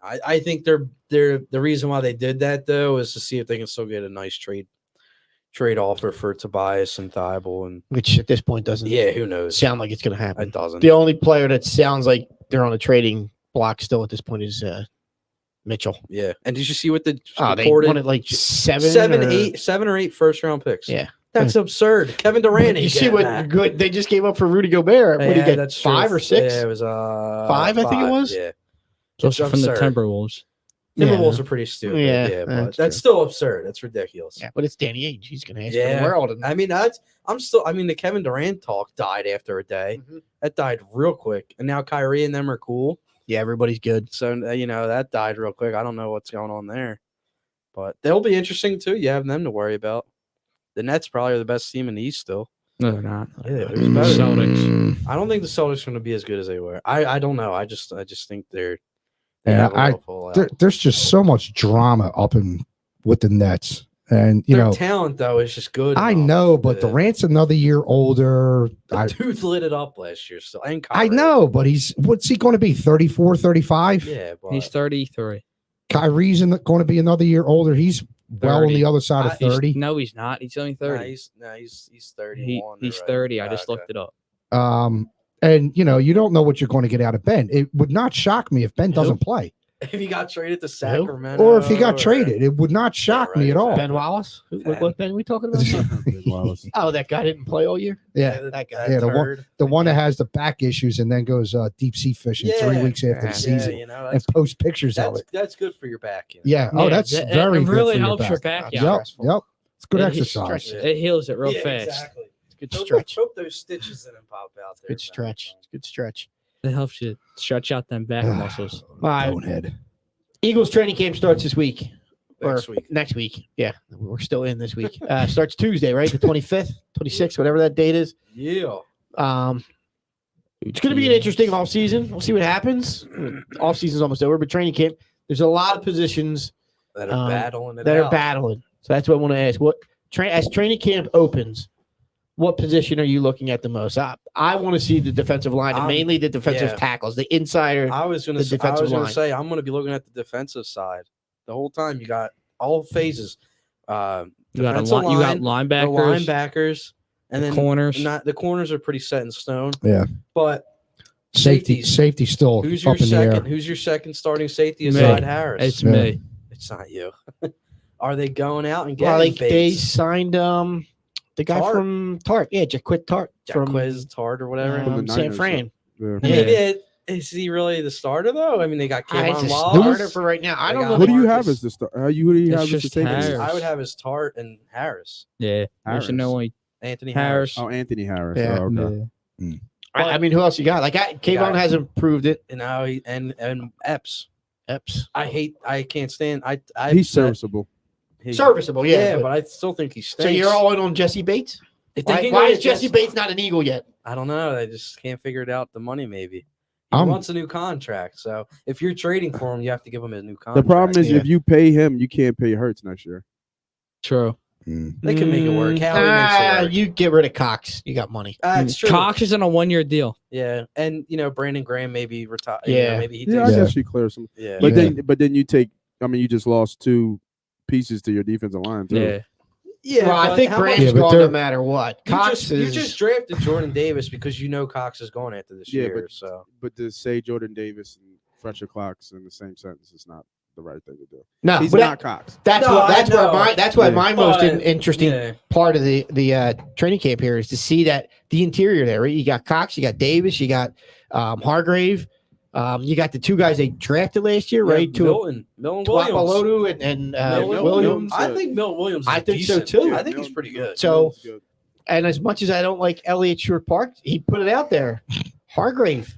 I think they're the reason why they did that though is to see if they can still get a nice trade offer for Tobias and Thibault, and Which at this point doesn't who knows? sound like it's going to happen. It doesn't. The only player that sounds like they're on a trading block still at this point is Mitchell. Yeah, and did you see what the Oh, they reported wanted like seven or eight first round picks? Yeah. That's absurd. Kevin Durant. You ain't see getting what that. good they just gave up for Rudy Gobert? What did he get? that's true. 5 or 6? Yeah, it was 5, I think it was? Yeah, Just It's from the absurd. Timberwolves. Timberwolves are pretty stupid. Yeah, Yeah, but that's that's true. still absurd. That's ridiculous. Yeah, but it's Danny Ainge. He's going to ask for Yeah. the world. And I mean, the Kevin Durant talk died after a day. Mhm. That died real quick. And now Kyrie and them are cool. yeah, everybody's good. So, that died real quick. I don't know what's going on there. But they'll be interesting, too. You have them to worry about. The Nets probably are the best team in the East still. No, they're not. Yeah, it was Mm, better. Celtics. I don't think the Celtics are going to be as good as they were. I don't know. I just think they're they Yeah, have a little fallout. There's just so much drama up in with the Nets, and Their talent though is just good. I enough know, but that- Durant's another year older. the dude lit it up last year still. And I Kyrie. know, but what's he going to be? 34, 35? Yeah, but He's 33. Kyrie's going to be another year older. He's well on 30. the other side of He's- 30. No, he's not. He's only 30. he's 31. He's right? 30. I just Okay. looked it up. And you don't know what you're going to get out of Ben. It would not shock me if Ben doesn't play, If he got traded to Sacramento, or if he got traded. It would not shock me right, at all. Ben Wallace? What Ben we talking about? Oh, that guy didn't play all year? Yeah, that guy. Yeah, turd. the one that has the back issues and then goes deep sea fishing 3 Yeah. weeks after Yeah, the season that's and post pictures of it. that's good for your back. Yeah. Oh, that's it very good really for helps your your back. back. Yeah. out. Yep. Yep. It's good It- exercise. Yeah. It heals it real fast. Exactly. Good Hope- stretch. Hope those stitches didn't pop out there. Good stretch. Good stretch. It helps you stretch out them back muscles. All right. Bonehead. Eagles training camp starts this week. Next week. Next week. Yeah. We're still in this week. Starts Tuesday, right? The 25th, 26th, whatever that date is. Yeah. It's going to be an interesting off season. We'll see what happens. Off season's almost over, but training camp, there's a lot of positions That are battling it that out. are battling. So that's what I want to ask. As training camp opens, what position are you looking at the most? I want to see the defensive line, and mainly the defensive yeah. tackles, the insider. I was going the to defensive line. say I'm going to be looking at the defensive side the whole time. You got all phases. You got Defensive you got line, linebackers, the linebackers, and then corners. Not the corners are pretty set in stone. Yeah. But Safety still Who's your up in the air. second? Who's your second starting safety Me. aside Harris? It's Yeah. me. It's not you. Are they going out and Well, getting they Bates? signed the guy Tart. from Tart. Yeah, Jaquit Tart from Jaquez Tart or whatever. From the San Niners, Fran. Yeah. I mean, is he really the starter though? I mean, they got It's Kayvon a Wallace. starter for right now. I They don't got know. Who do you Marcus. have as the star? Who do you It's have as the just safety? Harris. I would have his Tart and Harris. Yeah. Harris. We should know only Anthony Harris. Oh, Anthony Harris. Yeah. Oh, okay. Yeah. I mean, who else you got? Like, Kayvon got- hasn't proved it. And now and Epps. Epps. I can't stand. He's serviceable. Serviceable, yeah. but I still think he stinks. so you're all in on Jesse Bates? If they Why, can why go is get Jesse Bates not an Eagle yet? I don't know. They just can't figure it out. The money, maybe. He I'm- wants a new contract. So if you're trading for him, you have to give him a new The contract. problem is Yeah. if you pay him, you can't pay Hurts next year. True. they can make it work. Howie makes it work. You get rid of Cox. You got money. It's true. Cox is on a 1-year deal. Yeah, and Brandon Graham maybe retire. Yeah. Maybe he Yeah, takes. I guess you clear some. Yeah. But Yeah. then you take. I mean, you just lost two pieces to your defensive line too. Yeah. Yeah, Well, I but think how much- Graham's Yeah, but gone no they're- matter what. you Cox just, is. you just drafted Jordan Davis because you know Cox is going after this Yeah, year. but- So But to say Jordan Davis and Fletcher Cox in the same sentence is not the right thing to do. no, He's but not Cox. that's No, what. I That's why know. my. That's why Yeah. my most But, interesting yeah. part of the training camp here is to see that the interior there. Right? You got Cox, you got Davis, you got Hargrave, you got the two guys they drafted last year, Yeah, right? Milton Williams. Tuapolotu and Milton Williams. I think Milton Williams. Is I think so, decent. too. I think he's pretty good. So- Milton's good. And as much as I don't like Elliott Short Park, he put it out there. Hargrave,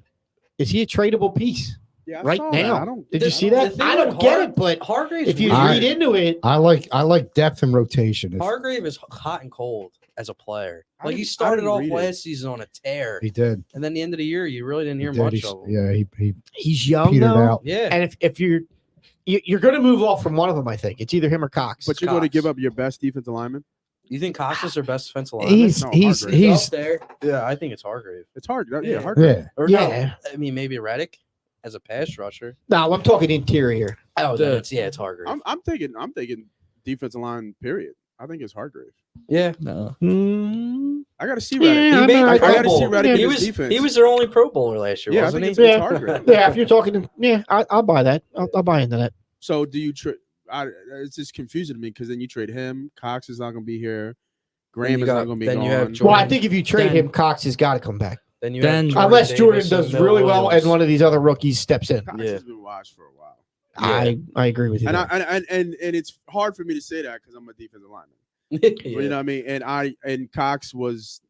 is he a tradable piece? Yeah, I right saw that. now. I don't, Did you I see don't- that? the thing I don't with get it, but Hargrave's if you weird. read into it, I like depth and rotation. If Hargrave is hot and cold as a player. I Like he didn't- I started didn't off read it. last season on a tear, he did. and then the end of the year you really didn't hear He did. much He's- of him. Yeah, he he's young petered though. out. Yeah, And if you're going to move off from one of them, I think it's either him or Cox. But you're going to Cox. give up your best defensive lineman. you think Cox is their best defensive lineman? He's No, he's Hargrave. he's up there. Yeah, I think it's Hargrave. It's hard. Yeah, Yeah. Hargrave. yeah. Or Yeah. no, I mean maybe Reddick as a pass rusher. No, I'm talking interior. Oh, The- it's Hargrave. I'm thinking defensive line. Period. I think it's Hargrave. yeah, No. I got to see Yeah, Reddick. I he made know, I I Pro gotta see Bowl. Reddick in He his was defense. he was their only Pro Bowler last year, Yeah, I wasn't think he? it's Yeah. Hargrave. Yeah, if you're talking, I'll buy that. I'll buy into that. So do you trade? It's just confusing to me because then you trade him. Cox is not going to be here. Graham you is got- not going to be then gone. you have Well, Jordan. I think if you trade Then- him, Cox has got to come back. Then you Then- have Unless Jordan Davis and does Bill really well Williams. and one of these other rookies steps in. Cox Yeah. has been washed for a while, I agree with you. and there. and it's hard for me to say that because I'm a defensive lineman. Yeah. You know what I mean? And Cox was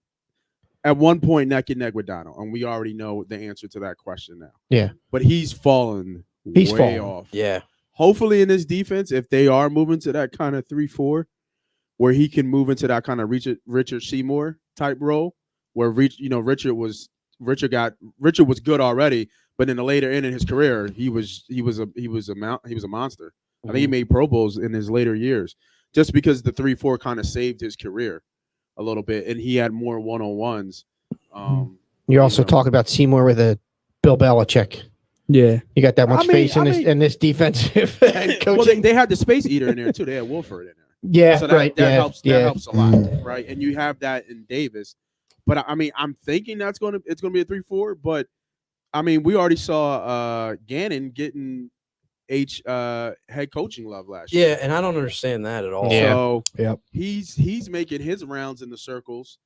at one point neck and neck with Donald, and we already know the answer to that question now. Yeah. But he's fallen He's way fallen. off. Yeah. Hopefully in this defense, if they are moving to that kind of 3-4, where he can move into that kind of Richard Seymour type role, where Richard was good already, but in the later end in his career, he was a monster. I think he made Pro Bowls in his later years, just because the 3-4 kind of saved his career a little bit, and he had more one-on-ones. You're also know. talking about Seymour with a Bill Belichick. Yeah. You got that much I mean- faith in I this mean- in this defensive head Well, coaching. they had the space eater in there too. They had Wolford in there. Yeah, So that, right. that yeah, helps. yeah. That helps a lot, right? And you have that in Davis. But I mean, I'm thinking it's gonna be a 3-4. But I mean, we already saw Gannon getting head coaching love last year. Yeah, and I don't understand that at all. Yeah. So Yep. he's making his rounds in the circles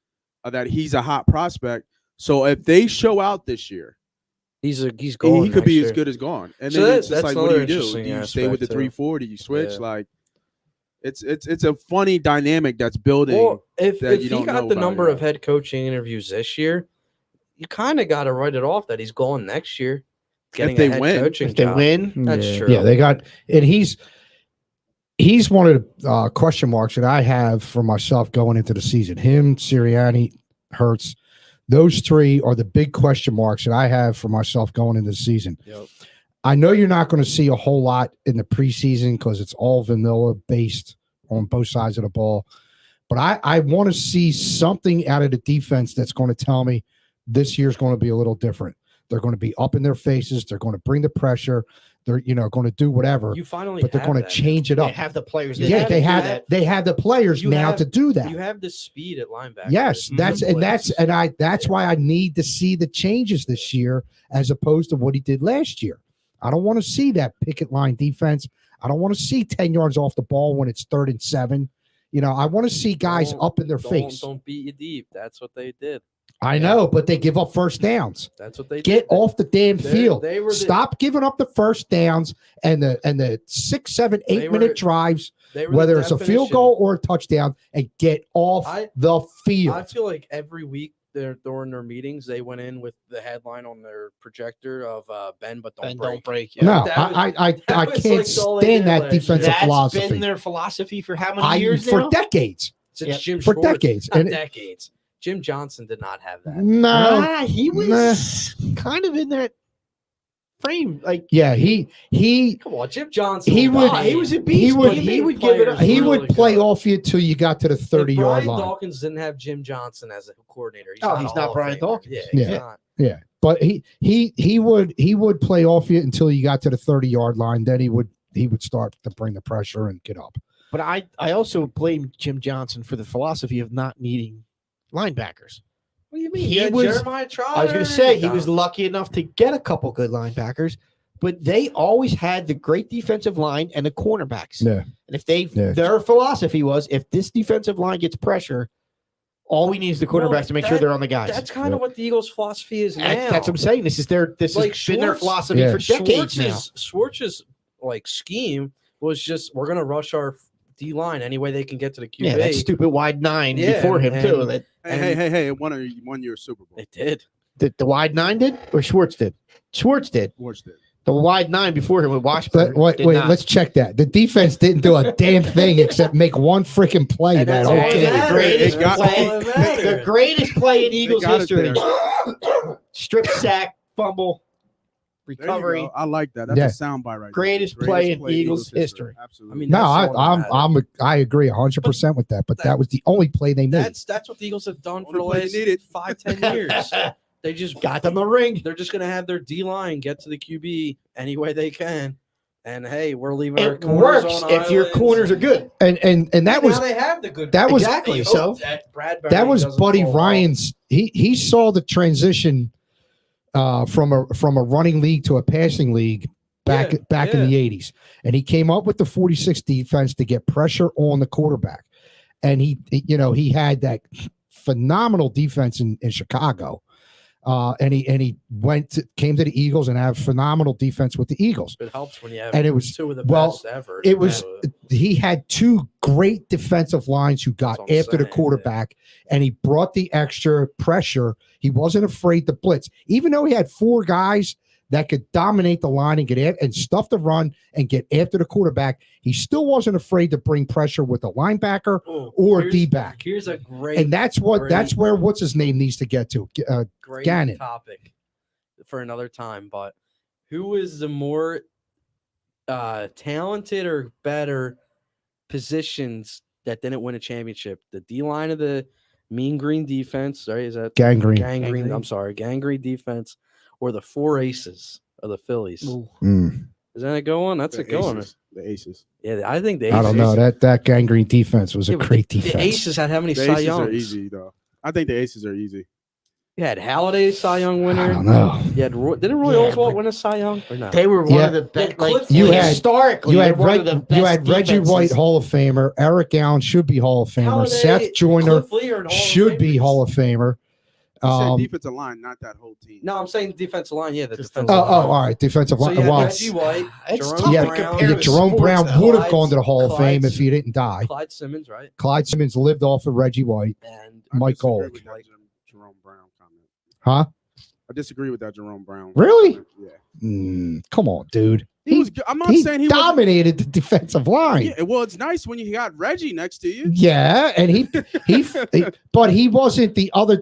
that he's a hot prospect. So if they show out this year, He's going. he could be next as year. good as gone. And So then that- it's just that's like, what do you another do? Do interesting you stay with the aspect, too. 3-4? Do you switch? Yeah. Like, it's a funny dynamic that's building. Well, if that you he don't know got the about number yet. of head coaching interviews this year, you kind of got to write it off that he's going next year. Getting they a head win. coaching If they job. win, That's Yeah. true. Yeah, they got, and he's one of the question marks that I have for myself going into the season. Him, Sirianni, Hurts, those three are the big question marks that I have for myself going into the season. Yep. I know you're not going to see a whole lot in the preseason because it's all vanilla based on both sides of the ball. But I want to see something out of the defense that's going to tell me this year's going to be a little different. They're going to be up in their faces. They're going to bring the pressure. They're going to do whatever, You finally, but they're have going to that. change it they up. have the players. You Yeah, have- they you have have- they have the players you now have- to do that. You have the speed at linebacker. Yes, It's that's why I need to see the changes this year as opposed to what he did last year. I don't want to see that picket line defense. I don't want to see 10 yards off the ball when it's 3rd and 7. I want to see guys Don't- up in their face. Don't beat you deep. That's what they did. I know, but they give up first downs. That's what they Get did. off the damn They- field. they were the- Stop giving up the first downs and the 6, 7, 8 They minute were- drives, They were the whether it's a field definition. goal or a touchdown, and get off I- the field. I feel like every week during their meetings, they went in with the headline on their projector of bend but don't And break. don't break. No, That was- I that was can't like all they stand did that last year. defensive That's philosophy. been their philosophy for how many years For now? decades. Since Yep. Jim For Schwartz, decades. not And decades. Jim Johnson did not have that. no, He was kind of in that frame. Like yeah, he Come on, Jim Johnson. He would- he was a he beast. would- but he would give it. players he really would play good. off you till you got to the 30-yard Brian line. Dawkins didn't have Jim Johnson as a coordinator. Oh, a he's Hall not of Brian Famer. Dawkins. Yeah, he's Yeah. not. Yeah, but he would play off you until you got to the 30-yard line. Then he would start to bring the pressure and get up. But I also blame Jim Johnson for the philosophy of not needing linebackers. What do you mean? He Yeah, was- Jeremiah Trotter. I was going to say he was lucky enough to get a couple good linebackers, but they always had the great defensive line and the cornerbacks. Yeah. And if their philosophy was, if this defensive line gets pressure, all we need is the quarterbacks Well, to make sure they're on the guys. That's kind of what the Eagles' philosophy is now. That's what I'm saying. This Like has been their Schwartz- philosophy Yeah. for decades now. Schwartz's like scheme was just we're gonna rush our D line any way they can get to the QB. Yeah, that stupid wide 9 Yeah, before him too. and- That Hey! It won your Super Bowl. They did. the wide 9 did or Schwartz did. Schwartz did. Watch that. The wide 9 before him with Washburn. Wait, let's check that. The defense didn't do a damn thing except make one freaking play And that that's whole all game. that matters. Greatest That's play, all that matters. the greatest play in Eagles got it history. there. Strip sack, fumble, There you recovery. go. I like that. That's Yeah. a soundbite right Greatest there. play in Eagles history. Absolutely. I mean, No, that's the one that matters. I agree 100% with that. But that was the only play they made. That's what the Eagles have done for the Only play last you needed. 5-10 years. They just Got them the ring. They're just gonna have their D line get to the QB any way they can. And hey, we're leaving our It corners works on if your islands. corners are good. And that Now was they have the good. that was- Exactly. So that was Buddy Ryan's. He saw the transition from a running league to a passing league back in the 80s, and he came up with the 46 defense to get pressure on the quarterback. And he had that phenomenal defense in Chicago. And he came to the Eagles and have phenomenal defense with the Eagles. It helps when you have And it was- two of the well, best ever. It was he had two great defensive lines who got That's what I'm after the saying, quarterback, and he brought the extra pressure. He wasn't afraid to blitz, even though he had four guys that could dominate the line and get and stuff the run and get after the quarterback. He still wasn't afraid to bring pressure with a linebacker or here's- D-back. Here's a great And that's where what's his name needs to get to. great Gannon. topic for another time. But who is the more talented or better positions that didn't win a championship? The D line of the Mean Green defense, right? Is that Gangrene. Gangrene? I'm sorry, Gangrene defense, or the four aces of the Phillies? Mm. Is that a good one? That's The a good one. Aces. The Aces. Yeah, I think the I aces. don't know that Gangrene defense was a Yeah, but great the defense. aces had how many The Cy Aces are Youngs? easy though. I think the Aces are easy. You had Halliday, Cy Young I winner. don't know. You had didn't Roy Yeah, Oswalt but- win a Cy Young or no? They were one Yeah. of the best. Yeah, Like Cliff You had- historically, You they're had one of the best Reggie defenses. White, Hall of Famer. Eric Allen should be Hall of Famer. Halliday, Seth Joyner Cliff Lee are in Hall of should be Famers. Hall of Famer. You said Um, defensive line, not that whole team. No, I'm saying defensive line. Yeah, the Just defensive oh, line. all right. Defensive So line. you had Well, Reggie White, It's Jerome tough yeah, to Brown, compare yeah, the Jerome sports, Brown though. would have Clyde's- gone to the Hall of Fame Clyde's- if he didn't die. Clyde Simmons, right? Clyde Simmons lived off of Reggie White. And I Mike disagree Gold. with that Jerome Brown comment. Huh? I disagree with that Jerome Brown. Really? comment. Yeah. Come on, dude. He was good. I'm not He saying he was. dominated the defensive line. Yeah, well, it's nice when you got Reggie next to you. Yeah, and but he wasn't the other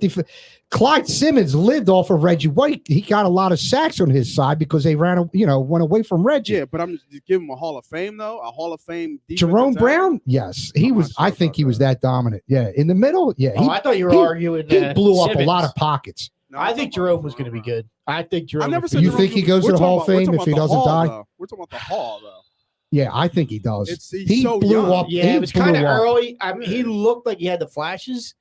Clyde Simmons lived off of Reggie White. He got a lot of sacks on his side because they went away from Reggie. Yeah, but I'm just giving him a Hall of Fame though. A Hall of Fame. defensive Jerome tackle. Brown, yes, he I'm was. not sure I think about he was that. that dominant. Yeah, in the middle, yeah, Oh, I thought you were he- arguing. he blew up a Simmons. lot of pockets. No, I I'm think talking about Jerome was going to be good. I think Jerome. I never was said gonna You be Jerome think he was- goes to we're the talking Hall of about- we're Fame talking if he about the doesn't Hall, die? though. We're talking about the Hall though. Yeah, I think he does. He's He so blew young. up. Yeah, he it was blew kind of up. early. I mean, he looked like he had the flashes.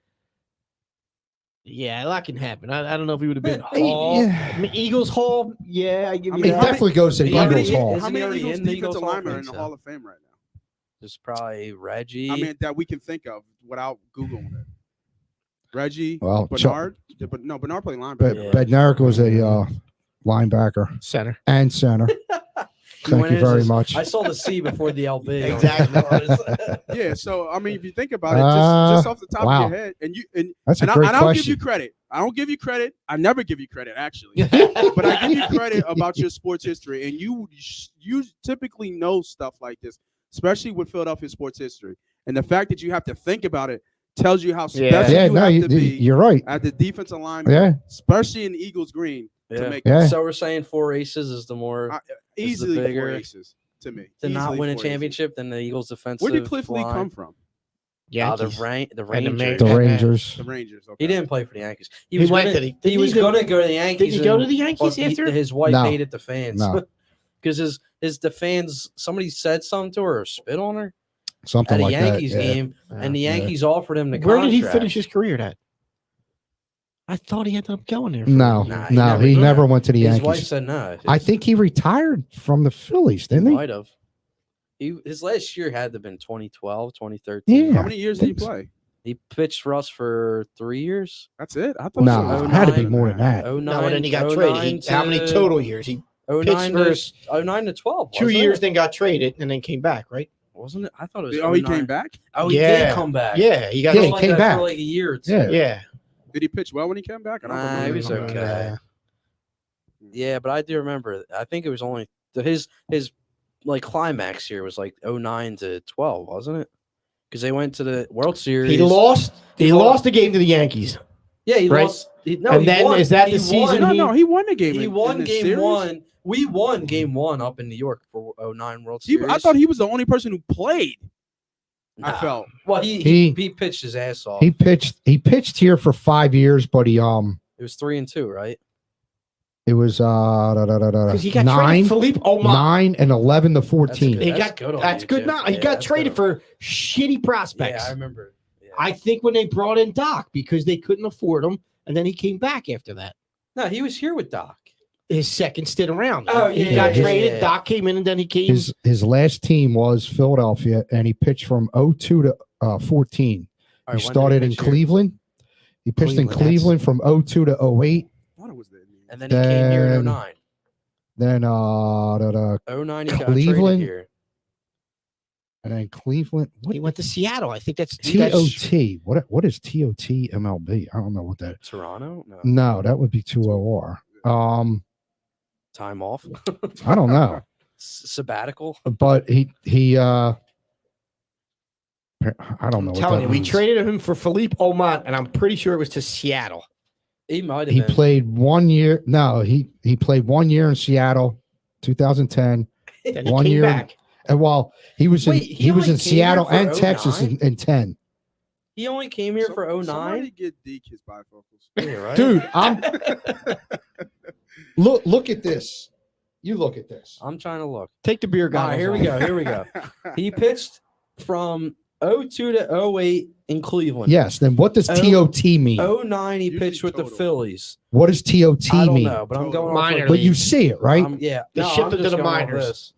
Yeah, that can happen. I don't know if he would have been Hall. Yeah. I mean, Eagles Hall. Yeah, I give I you mean, He that. definitely goes to the How many- Eagles Hall. Isn't How he many already Eagles in the Eagles defensive Hall? I linemen are in think the so. Hall of Fame right now? There's probably Reggie. I mean, that we can think of without Googling it. Reggie, Well, Bernard. No, Bernard played But linebacker. Bednarik was a linebacker Center. and center. He Thank went you in as very a- much. I saw the C before the LB. Exactly. Yeah, so I mean, if you think about it, just off the top wow. of your head, and That's a and, great I don't give question. you credit. I don't give you credit. I never give you credit, actually. But I give you credit about your sports history, and you typically know stuff like this, especially with Philadelphia sports history. And the fact that you have to think about it tells you how special Yeah, you no, have to be you're right. at the defensive line, Yeah, especially in Eagles green, to Yeah. make yeah. So we're saying four aces is the more I- Is the easily bigger- 4 aces to me. to not Easily win a 4 aces. championship than the Eagles defensive. Where did Cliff Lee line. come from? The Yankees. the And the Rangers. The Yeah. Rangers. The Rangers. Okay. He didn't play for the Yankees. He was went gonna, to the- he didn't was he going to go to the Yankees. Did he go to and- the Yankees but after? his wife No. hated the fans No. because the fans somebody said something to her or spit on her. something at a like Yankees that. Yeah. game, and the Yeah. Yankees offered him the Where contract. did he finish his career at? I thought he ended up going there. For No, Nah, he no, never he did. never went to the His Yankees. wife said no. I think he retired from the Phillies, didn't he? might have. His last year had to have been 2012, 2013. Yeah. How many years did he think so. play? He pitched for us for 3 years. That's it. I thought No, it was it had to be 09, more than that. 09, No, and then he got 09 traded. How many to- total years? He 09 pitched to, 09 to 12. 2 wasn't years, it? then got traded, and then came back, right? Wasn't it? I thought it was. Oh, he 09. came back. Oh, he Yeah. did come back. Yeah, he got Yeah, Something he like came that back. for like a year or two. Yeah. yeah. Did he pitch well when he came back? I don't Nah, remember. he was okay. Yeah, but I do remember. I think it was only his like climax here was like 09 to 12, wasn't it? Because they went to the World Series. He lost. He lost the game to the Yankees. Yeah, he right? lost. No, And he then won. is that He the season won. No, he won the game. He in won this game series. 1. We won game 1 up in New York for 09 World He, Series. I thought he was the only person who played. I Nah. felt. Well, he pitched his ass off. He pitched here for 5 years, but he It was 3-2, right? it was Because he got 9, traded. Philippe Omar. 9 and 11 to 14. good. He That's got good on that's you, good. Jim. Now he Yeah, got that's traded good for shitty prospects. Yeah, I remember. Yeah. I think when they brought in Doc because they couldn't afford him, and then he came back after that. No, he was here with Doc. His second stint around. Oh, he yeah, got yeah, traded. yeah. Doc came in, and then he came. His last team was Philadelphia, and he pitched from 02 to 14. All right, He when did started in pitch here? Cleveland. He pitched in Cleveland, Cleveland from 02 to 08. I thought it was the Indians. And then he came here in 09. Then 09 he got traded Cleveland. here. and then Cleveland. he went to Seattle. I think that's TOT. What is TOT MLB? I don't know what that. Toronto? No. No, that would be 2OR. Time off. I don't know. Sabbatical. But I don't know. I'm what telling that you, we means. traded him for Philippe Omar, and I'm pretty sure it was to Seattle. He might have He been. played 1 year. No, he played 1 year in Seattle, 2010. Then he 1 came year. back. And while he was Wait, in he he was only in came Seattle here for and Texas 09? in 10. He only came here for 09. Somebody get Deke his bifocals. Yeah, right? Dude, I'm look at this. You look at this. I'm trying to look. Take the beer All guy. right, here we go. Here we go. He pitched from 02 to 08 in Cleveland. Yes. Then what does Oh, TOT mean? 09 he Usually pitched with the total. Phillies. What does TOT I don't mean? know, but I'm Total. going off Minor like, But you see it, right? yeah. They No, shipped I'm it to just the going off minors. this.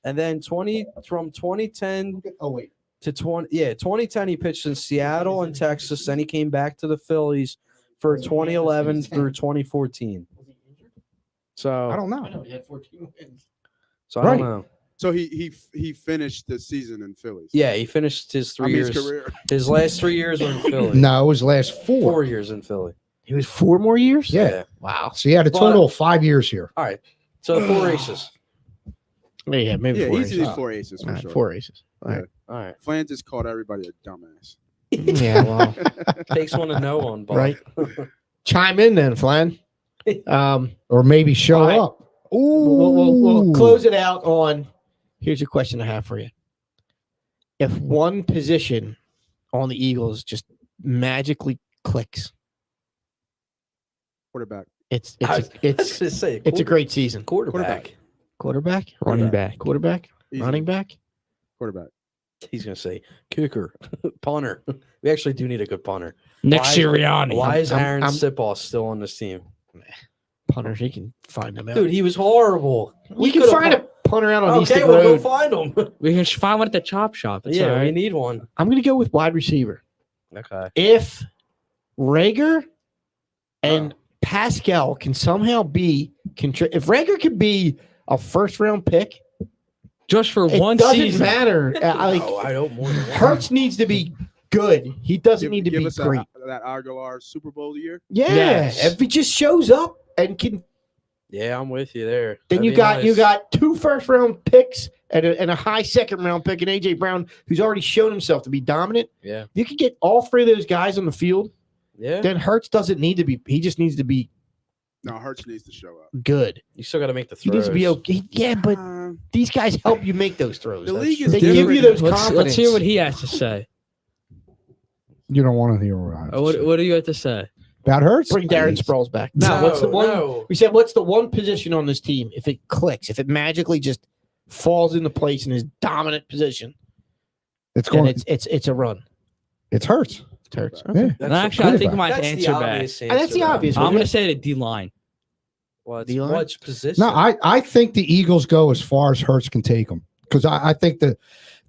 And then 2010 Oh wait. to 2010 he pitched in Seattle and Texas. Then he came back to the Phillies for 2011 through 2014. So I don't know. He had 14 wins. So Right. I don't know. So he finished the season in Phillies. Yeah, he finished his 3 years. His career. His last 3 years were in Philly. No, it was last 4. 4 years in Philly. He was 4 more years. Yeah. Wow. So he had a But- total of 5 years here. All right. So 4 races. Yeah, maybe Yeah, 4 easily aces. 4 aces for All right, sure. 4 aces. All right. All right. Flan just called everybody a dumbass. Yeah, well, Takes one to know one, but right. Chime in then, Flan. Or maybe show All right. up. Ooh. We'll close it out on. Here's a question I have for you. If one position on the Eagles just magically clicks, Quarterback. it's I it's was it's gonna say it's a great season. quarterback. Quarterback, Running back. quarterback, Easy. running back. Quarterback. He's gonna say kicker, punter. We actually do need a good punter. Nick Why- Sirianni. Why is I'm- Aaron I'm- Sipos still on this team? Punters, he can find them out. Dude, he was horrible. we can could've find pun- a punter out on Okay, Easton we'll go Road. find him. We can find one at the chop shop. It's yeah, all we right. need one. I'm going to go with wide receiver. Okay. If Rager and Pascal can somehow be, if Rager could be a first round pick, Just for it one doesn't season. matter. No, I don't more than one. Hurts needs to be good. He doesn't need to give be us great. that Aguilar Super Bowl year. Yeah, Yes. if he just shows up and can, Yeah, I'm with you there. then That'd you be got you nice. got 2 first round picks and a high second round pick, and AJ Brown, who's already shown himself to be dominant. Yeah. You could get all 3 of those guys on the field. Yeah. Then Hurts doesn't need to be. He just needs to be No, Hurts needs to show up. good. You still got to make the He throws. needs to be okay. Yeah, but Um, these guys help you make those throws. The That's league true. is They give you different. those Let's confidence. hear what he has to say. You don't want to hear what I have to say. What do you have to say? About Hurts? Bring Darren Sproles back. No, what's the one? No. We said, what's the one position on this team? If it clicks, if it magically just falls into place in his dominant position, It's And going. it's a run. It hurts. It hurts. Yeah. Okay. And actually, I think my That's the answer back. obvious And that's the answer, though. obvious I'm one. going to say the D line. D-line? Which position? No, I think the Eagles go as far as Hurts can take them because I think that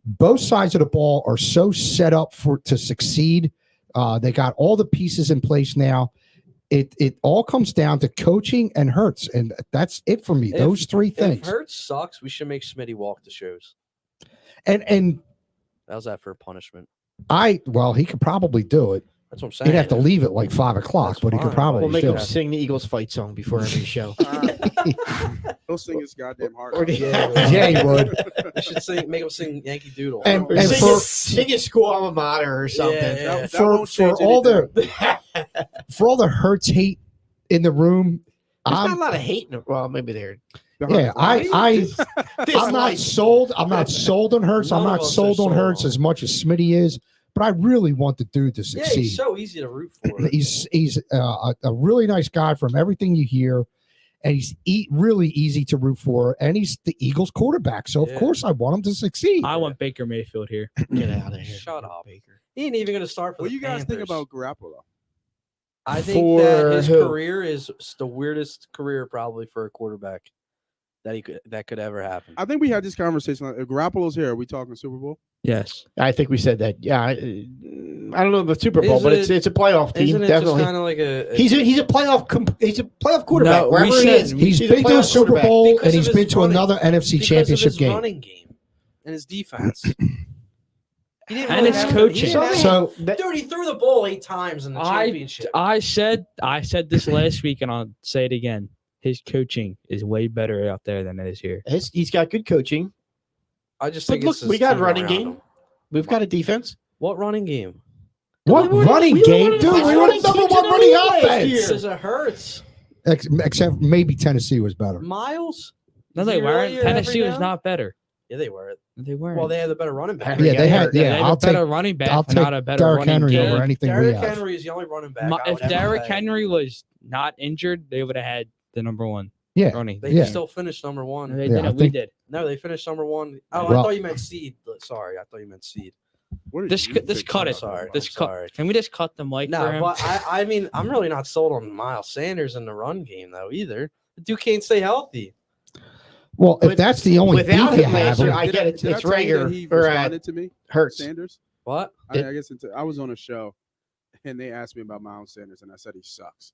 both sides of the ball are so set up to succeed. They got all the pieces in place now. It all comes down to coaching and Hurts, and that's it for me. Those three If things. Hurts sucks, we should make Smitty walk the shows. And How's that for a punishment? he could probably do it. That's what I'm saying. He'd have to leave at like 5 o'clock, That's but he could fine. probably We'll make do him it. sing the Eagles fight song before every show. He'll sing his goddamn heart. Or out. Yeah, he would. We should make him sing Yankee Doodle. And Sing his school alma mater or something. Yeah. That For won't change all anything. for all the Hurts hate in the room, There's not a I'm lot of hate. Well, maybe there. yeah, I'm not sold. I'm not sold on Hurts. I'm None not of us are sold on sold Hurts on as much as Smitty is, but I really want the dude to Yeah, succeed. he's so easy to root for. He's a really nice guy from everything you hear, and he's really easy to root for, and he's the Eagles quarterback. So of Yeah. course I want him to succeed. I want Baker Mayfield here. Get out of here. Shut up. Baker. He ain't even going to start for What the do you guys think Panthers. about Garoppolo? I think For that his who? career is the weirdest career probably for a quarterback that could ever happen. I think we had this conversation. If Garoppolo's here, are we talking Super Bowl? Yes. I think we said that. Yeah, I don't know the Super Bowl, Isn't but it- it's a playoff team. Isn't it Definitely. just kind of like a He's a playoff quarterback. No, wherever we he said- is, He's a been to a playoff Super quarterback. Bowl Because and he's of been his to running- another NFC because Championship of his game. running game and his defense. He didn't And really his have- he coaching. didn't have- So dude, he threw the ball 8 times in the championship. I said this last week, and I'll say it again. His coaching is way better out there than it is here. He's got good coaching. I just But think look, it's his we got team running around game. him. We've got a defense. What running game? what we were- running we were game, one of the dude? best We were running the number teams one in the running league last offense. year. Because it hurts. Except maybe Tennessee was better. Miles? No, Is they he really weren't. your Tennessee every was down? not better. Yeah, they were. They weren't. Well, they had the better running back. Henry Yeah, they got had. hurt. they Yeah, had I'll a better take. running back, I'll but not take a better Derrick running Henry game. over anything we Derrick have. Henry is the only running back. I If would ever Derrick say. Henry was not injured, they would have had the number one Yeah, running. They Yeah. still finished number No, 1. they Yeah, I didn't. We think- did. No, they finished number 1. Oh, Well- I thought you meant seed. Sorry, I thought you meant seed. What did This you cut think cut about it. Sorry. This I'm cut. sorry. Can we just cut the mic for No, him? but I mean, I'm really not sold on Miles Sanders in the run game though either. The dude can't stay healthy. Well, if With- that's the only beef without you him have, last year, him- I get it. Did I It's tell you that Rager he or responded to me, Hurts. What? Sanders. I guess I was on a show, and they asked me about Miles Sanders, and I said he sucks.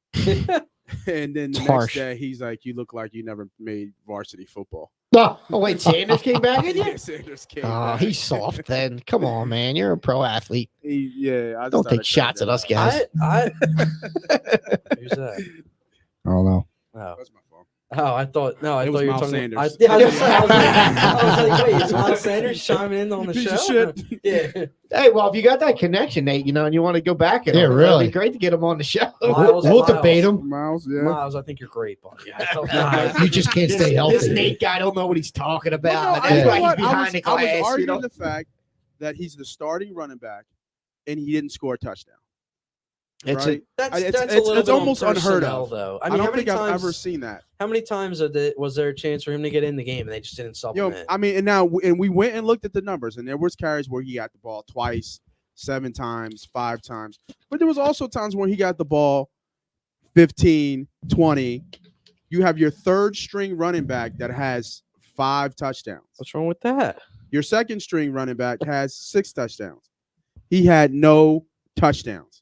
And then the next harsh. day, he's like, "You look like you never made varsity football." Oh, wait, Sanders came back in Yeah, you? Sanders came. Oh, back. he's soft then. Come on, man. You're a pro athlete. I just Don't thought take I'd shots check at us, that out. guys. Who's that? I don't know. Oh. That's my fault. Oh, I thought It you was were Miles talking. Sanders. I was like, wait, is Miles Sanders chiming in on the Piece show? of shit. Yeah. Hey, well, if you got that connection, Nate, and you want to go back at Yeah, him, really. it'd be great to get him on the show. Miles, We'll Miles. debate him. Miles, yeah. Miles, I think you're great, buddy. I don't Nah, You just can't This- stay healthy. This Nate guy don't know what he's talking about. No, That's you know why he's what? behind the class. I was you arguing know? the fact that he's the starting running back, and he didn't score a touchdown. It's right? That's It's- a it's little bit almost on unheard personnel, of. though. I I mean, don't how many think I've times? ever seen that. How many times was there a chance for him to get in the game and they just didn't sub You him know, in? I mean, and we went and looked at the numbers, and there was carries where he got the ball twice, 7 times, 5 times, but there was also times where he got the ball 15, 20. You have your third string running back that has 5 touchdowns. What's wrong with that? Your second string running back has 6 touchdowns. He had no touchdowns.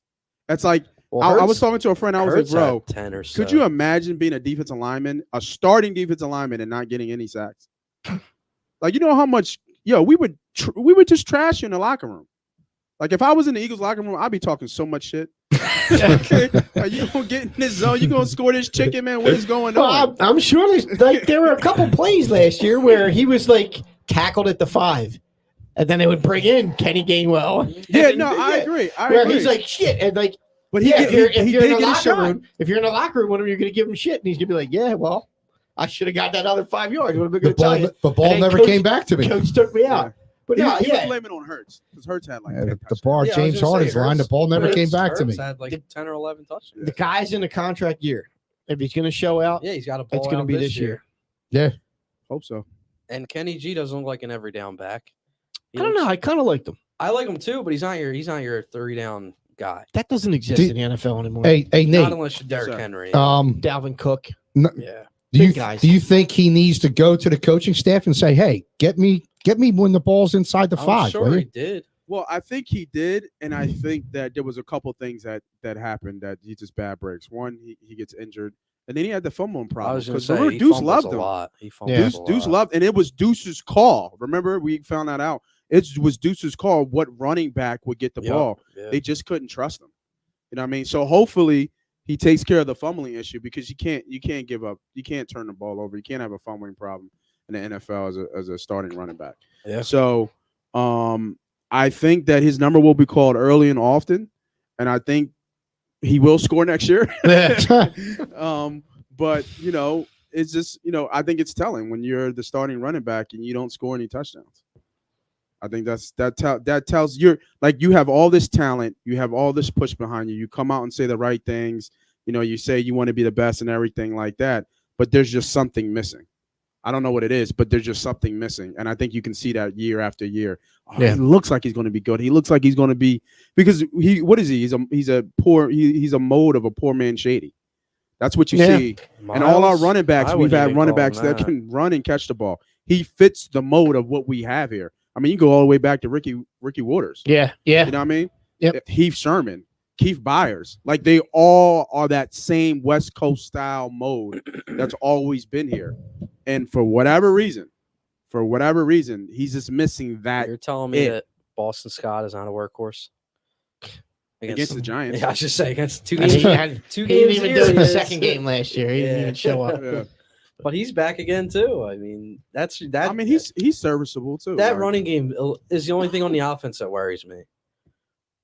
That's like I was talking to a friend. I was like, Hurts bro, had 10 or so. could you imagine being a defensive lineman, a starting defensive lineman, and not getting any sacks? Like, you know how much, we would just trash you in the locker room. Like, if I was in the Eagles locker room, I'd be talking so much shit. Like, you gonna get in this zone, you gonna score this chicken, man? What is going on? Well, I'm sure there were a couple plays last year where he was like tackled at the 5, and then they would bring in Kenny Gainwell. Yeah, And- no, I agree. Where he's like shit, and like, but yeah, if you're he in did the get his locker shit room, on. if you're in the locker room, one of you, you're gonna give him shit, and he's gonna be like, yeah, well, I should have got that other 5 yards. What am I The gonna tell you? ball And then never Coach- came back to me. Coach took me out. But He, no, he was yeah, blaming on Hurts because Hurts had like Yeah, 10 the touchdowns. bar Yeah, I was James gonna say, Harden's line, the ball never Hurts- came back to Hurts me. had like 10 or 11 touchdowns. the guy's in a contract year. If he's gonna show out, Yeah, he's got a ball it's gonna out be this year. Hope so. And Kenny G doesn't look like an every down back. I don't know. I kind of liked him. I like him too, but he's not your 3-down guy. That doesn't exist Do- in the NFL anymore. Hey, Not Nate. unless you're Derrick sir. Henry. Dalvin Cook. Yeah. Big guys. Do you think he needs to go to the coaching staff and say, "Hey, get me when the ball's inside the I'm 5"? sure will he you? did. Well, I think he did, and I think that there was a couple things that happened that he just bad breaks. One, he gets injured, and then he had the fumbling I problem was going to because say remember he Deuce fumbles loved a him. lot. He fumbles a Deuce lot. loved, and it was Deuce's call. Remember, we found that out. It was Deuce's call. What running back would get the Yep, ball? yeah. They just couldn't trust him. You know what I mean? So hopefully he takes care of the fumbling issue because you can't give up. You can't turn the ball over. You can't have a fumbling problem in the NFL as a starting running back. Yeah. So I think that his number will be called early and often, and I think he will score next year. But it's just I think it's telling when you're the starting running back and you don't score any touchdowns. I think that tells you have all this talent, you have all this push behind you. You come out and say the right things. You say you want to be the best and everything like that, but there's just something missing. I don't know what it is, but there's just something missing, and I think you can see that year after year. He looks like he's going to be good. He looks like he's going to be because what is he? He's a mode of a poor man Shady. That's what you see. And all our running backs, we've had running backs that can run and catch the ball. He fits the mode of what we have here. I mean, you go all the way back to Ricky Waters. Yeah. You know what I mean? Yep. Heath Sherman, Keith Byers. Like they all are that same West Coast style mode that's always been here. And for whatever reason, he's just missing that. You're telling me that Boston Scott is not a workhorse Against the Giants. Yeah, I should say against two He games. didn't Two games even here do it in the is- second game last year. He didn't Yeah. even show up. Yeah. But he's back again too. I mean, that's that. I mean, he's serviceable too. that like- running game is the only thing on the offense that worries me.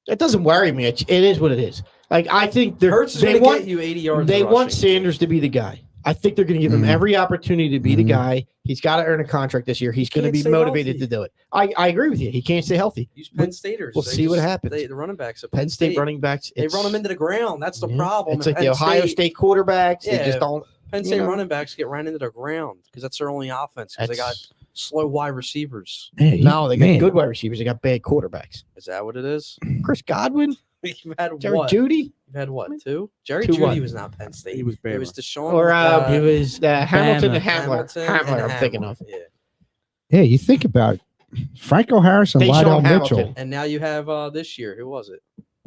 It doesn't worry me. It is what it is. Like I think Hurts is they going to want get you 80 yards. they of want rushing. Sanders to be the guy. I think they're going to give him Mhm. every opportunity to be the Mhm. guy. He's got to earn a contract this year. He's going to can't be stay motivated healthy. to do it. I agree with you. He can't stay healthy. Use Penn Staters. We'll They see what happens. The running backs at Penn State running backs. They run them into the ground. That's the Yeah. problem. It's And like the Penn Ohio State quarterbacks. They Yeah. just don't. Penn you State know. running backs get ran into the ground because that's their only offense. Because they got That's- slow wide receivers. No, they got good wide receivers. They got bad quarterbacks. Is that what it is? Chris Godwin, You've had Jerry what? Judy, You've had what? Two? Jerry Two Judy what? was not Penn State. He was It was Bama. Deshaun. or It was Hamilton Bama. and Hamler. and I'm thinking Hamler. of. Yeah. Yeah, you think about it. Franco Harris and Deshaun Lydell Hamilton. Mitchell. And now you have this year. Who was it?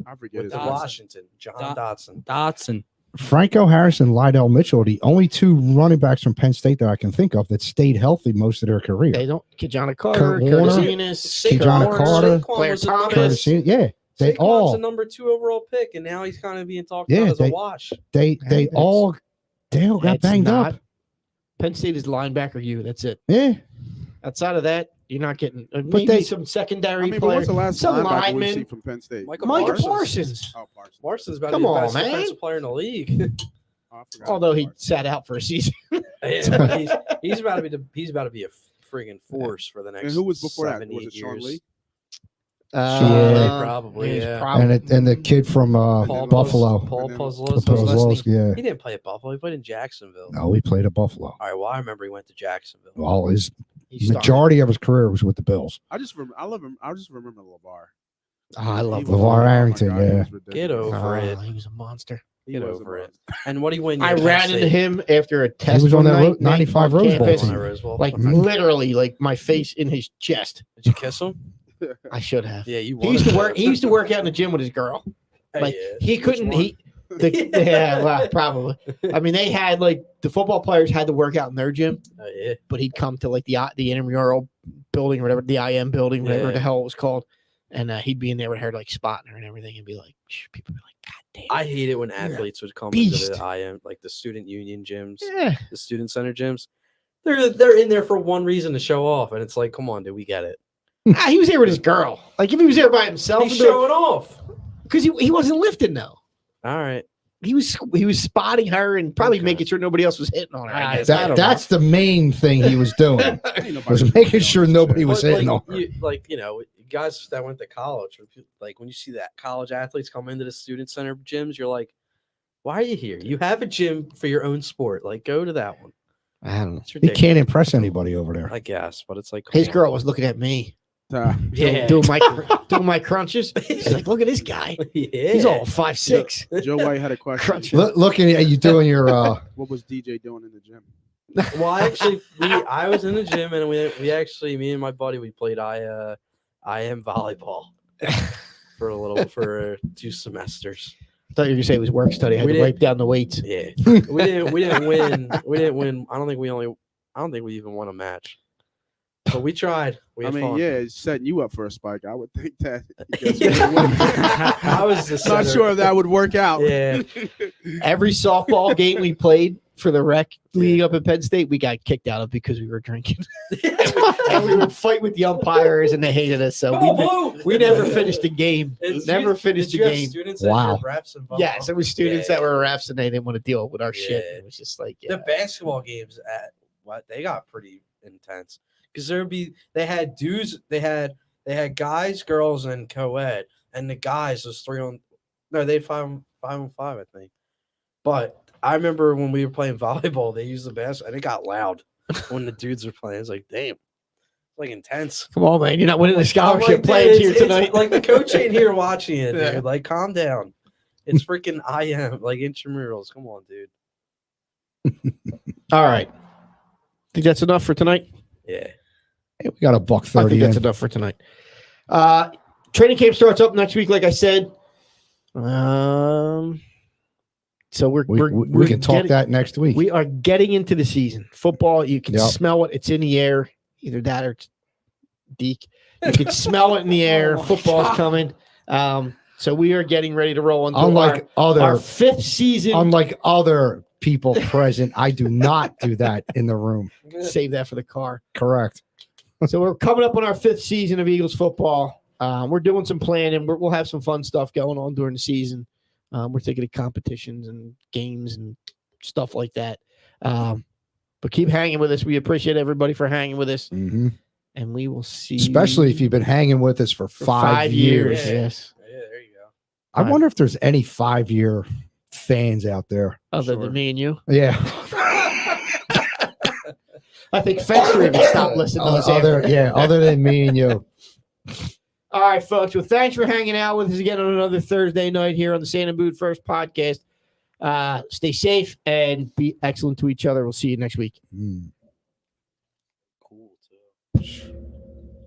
I forget With his the name. Washington. John Dotson. Dotson. Franco Harris and Lydell Mitchell are the only two running backs from Penn State that I can think of that stayed healthy most of their career. They don't. Kijana Carter, Kurt Curtis Warner, Enos, Kijana Warner, Carter, Claire Thomas. Curtis, yeah, they Saquon's all the number 2 overall pick, and now he's kind of being talked Yeah, about as they- a wash. they It's- all got That's banged not- up. Penn State is linebacker. That's it. Yeah, Outside of that, you're not getting. Maybe they- some I secondary mean, but players. what's the last Some linebacker we linemen. see from Penn State? Micah Micah Parsons. Parsons. Oh, Parsons. Parsons is about Come to be the on, best man. defensive player in the league. Oh, I forgot Although he Parsons. sat out for a season. Yeah, but he's about to be a friggin' force for the next. And who was before that? 7, Was 8 it Sean years. Lee? Probably, he's yeah. probably- and the kid from Paul Buffalo, Paul And then- Puzzles. Puzzlos, yeah. He didn't play at Buffalo. He played in Jacksonville. No, he played at Buffalo. All right. Well, I remember he went to Jacksonville. Well, his He started. majority of his career was with the Bills. I love him. I just remember LeVar. I love He was- LeVar oh my Arrington, God, he yeah. was ridiculous. Get over it. He was a monster. He Get was a over it. monster. And what do you win? I Penn ran State? into him after a test. was on one that night, 95 on Rose Bowl campus, team. On the Rose Bowl. Like literally, like my face in his chest. Did you kiss him? I should have. Yeah, you. He used to work. He used to work out in the gym with his girl. Like he couldn't. one? Yeah, well, probably. I mean, they had like the football players had to work out in their gym, Yeah. but he'd come to like the intramural building or whatever, the IM building, whatever Yeah. the hell it was called, and he'd be in there with her like spotting her and everything, and be like, people be like, God damn. I hate it when athletes would come beast. into the IM, like the student union gyms, Yeah. the student center gyms. They're in there for one reason to show off, and it's like, come on, dude, we get it. He was there with his girl. Like if he was there by himself, He's showing off. because he wasn't lifting though. All right. He was spotting her and probably Okay. making sure nobody else was hitting on her. I guess. I don't That's the main thing he was doing. Ain't nobody was doing making that sure shit. nobody was But, hitting on like, her. guys that went to college, or like when you see that college athletes come into the student center gyms, you're like, why are you here? You have a gym for your own sport. Like, go to that one. I don't know. It's He ridiculous. can't impress anybody over there. I guess, but it's like His come on. girl was looking at me. Yeah. doing my crunches. He's like, look at this guy. Yeah. He's all 5'6". Joe White had a question. Crunch. Looking at you doing your What was DJ doing in the gym? Well, I was in the gym and we actually, me and my buddy, we played IM volleyball for 2 semesters. I thought you were gonna say it was work study. I had We to didn't- wipe down the weights. Yeah, we didn't win. We didn't win. I don't think we even won a match. But we tried. We I had mean, fun. yeah, it's setting you up for a spike. I would think that. you guys would win. I was just Not sure if that would work out. Yeah. Every softball game we played for the rec leading up at Penn State, we got kicked out of because we were drinking. And we would fight with the umpires, and they hated us. So we never finished a game. Never finished a game. Students Wow. that were refs and Yes, it was students Yeah. that were refs, and they didn't want to deal with our shit. Yeah. It was just like, The basketball games at what they got pretty intense because they had dudes, they had guys, girls, and co-ed, and the guys was 3-on. No, they had 5-on-5, I think. But I remember when we were playing volleyball, they used the basket, and it got loud when the dudes were playing. It's like, damn, it's like intense. come on, man, you're not winning the I'm scholarship like, playing dude, here it's tonight. like the coach ain't here watching it, Yeah. dude. Like, calm down. It's freaking IM, like intramurals. Come on, dude. All right, think that's enough for tonight. Yeah. Hey, we got a buck I 30 think that's in. enough for tonight. Training camp starts up next week, like I said. So we're We can talk getting- that next week. We are getting into the season. Football, you can Yep. smell it. It's in the air. Either that or it's Deke. You can smell it in the air. Oh my Football's God. coming. So we are getting ready to roll into unlike our other fifth season. unlike other people present, I do not do that in the room. Save that for the car. Correct. So we're coming up on our fifth season of Eagles football. We're doing some planning. We'll have some fun stuff going on during the season. We're thinking of competitions and games and stuff like that. But keep hanging with us. We appreciate everybody for hanging with us. hmm And we will see Especially if you've been hanging with us for 5 years. Yeah. Yes. Yeah, there you go. I wonder if there's any 5-year fans out there. Other Sure. than me and you. Yeah. I think Fenster even stopped listening to us. Other than me and you. All right, folks. Well, thanks for hanging out with us again on another Thursday night here on the Sand and Boot First podcast. Stay safe and be excellent to each other. We'll see you next week. Mm. Cool, too.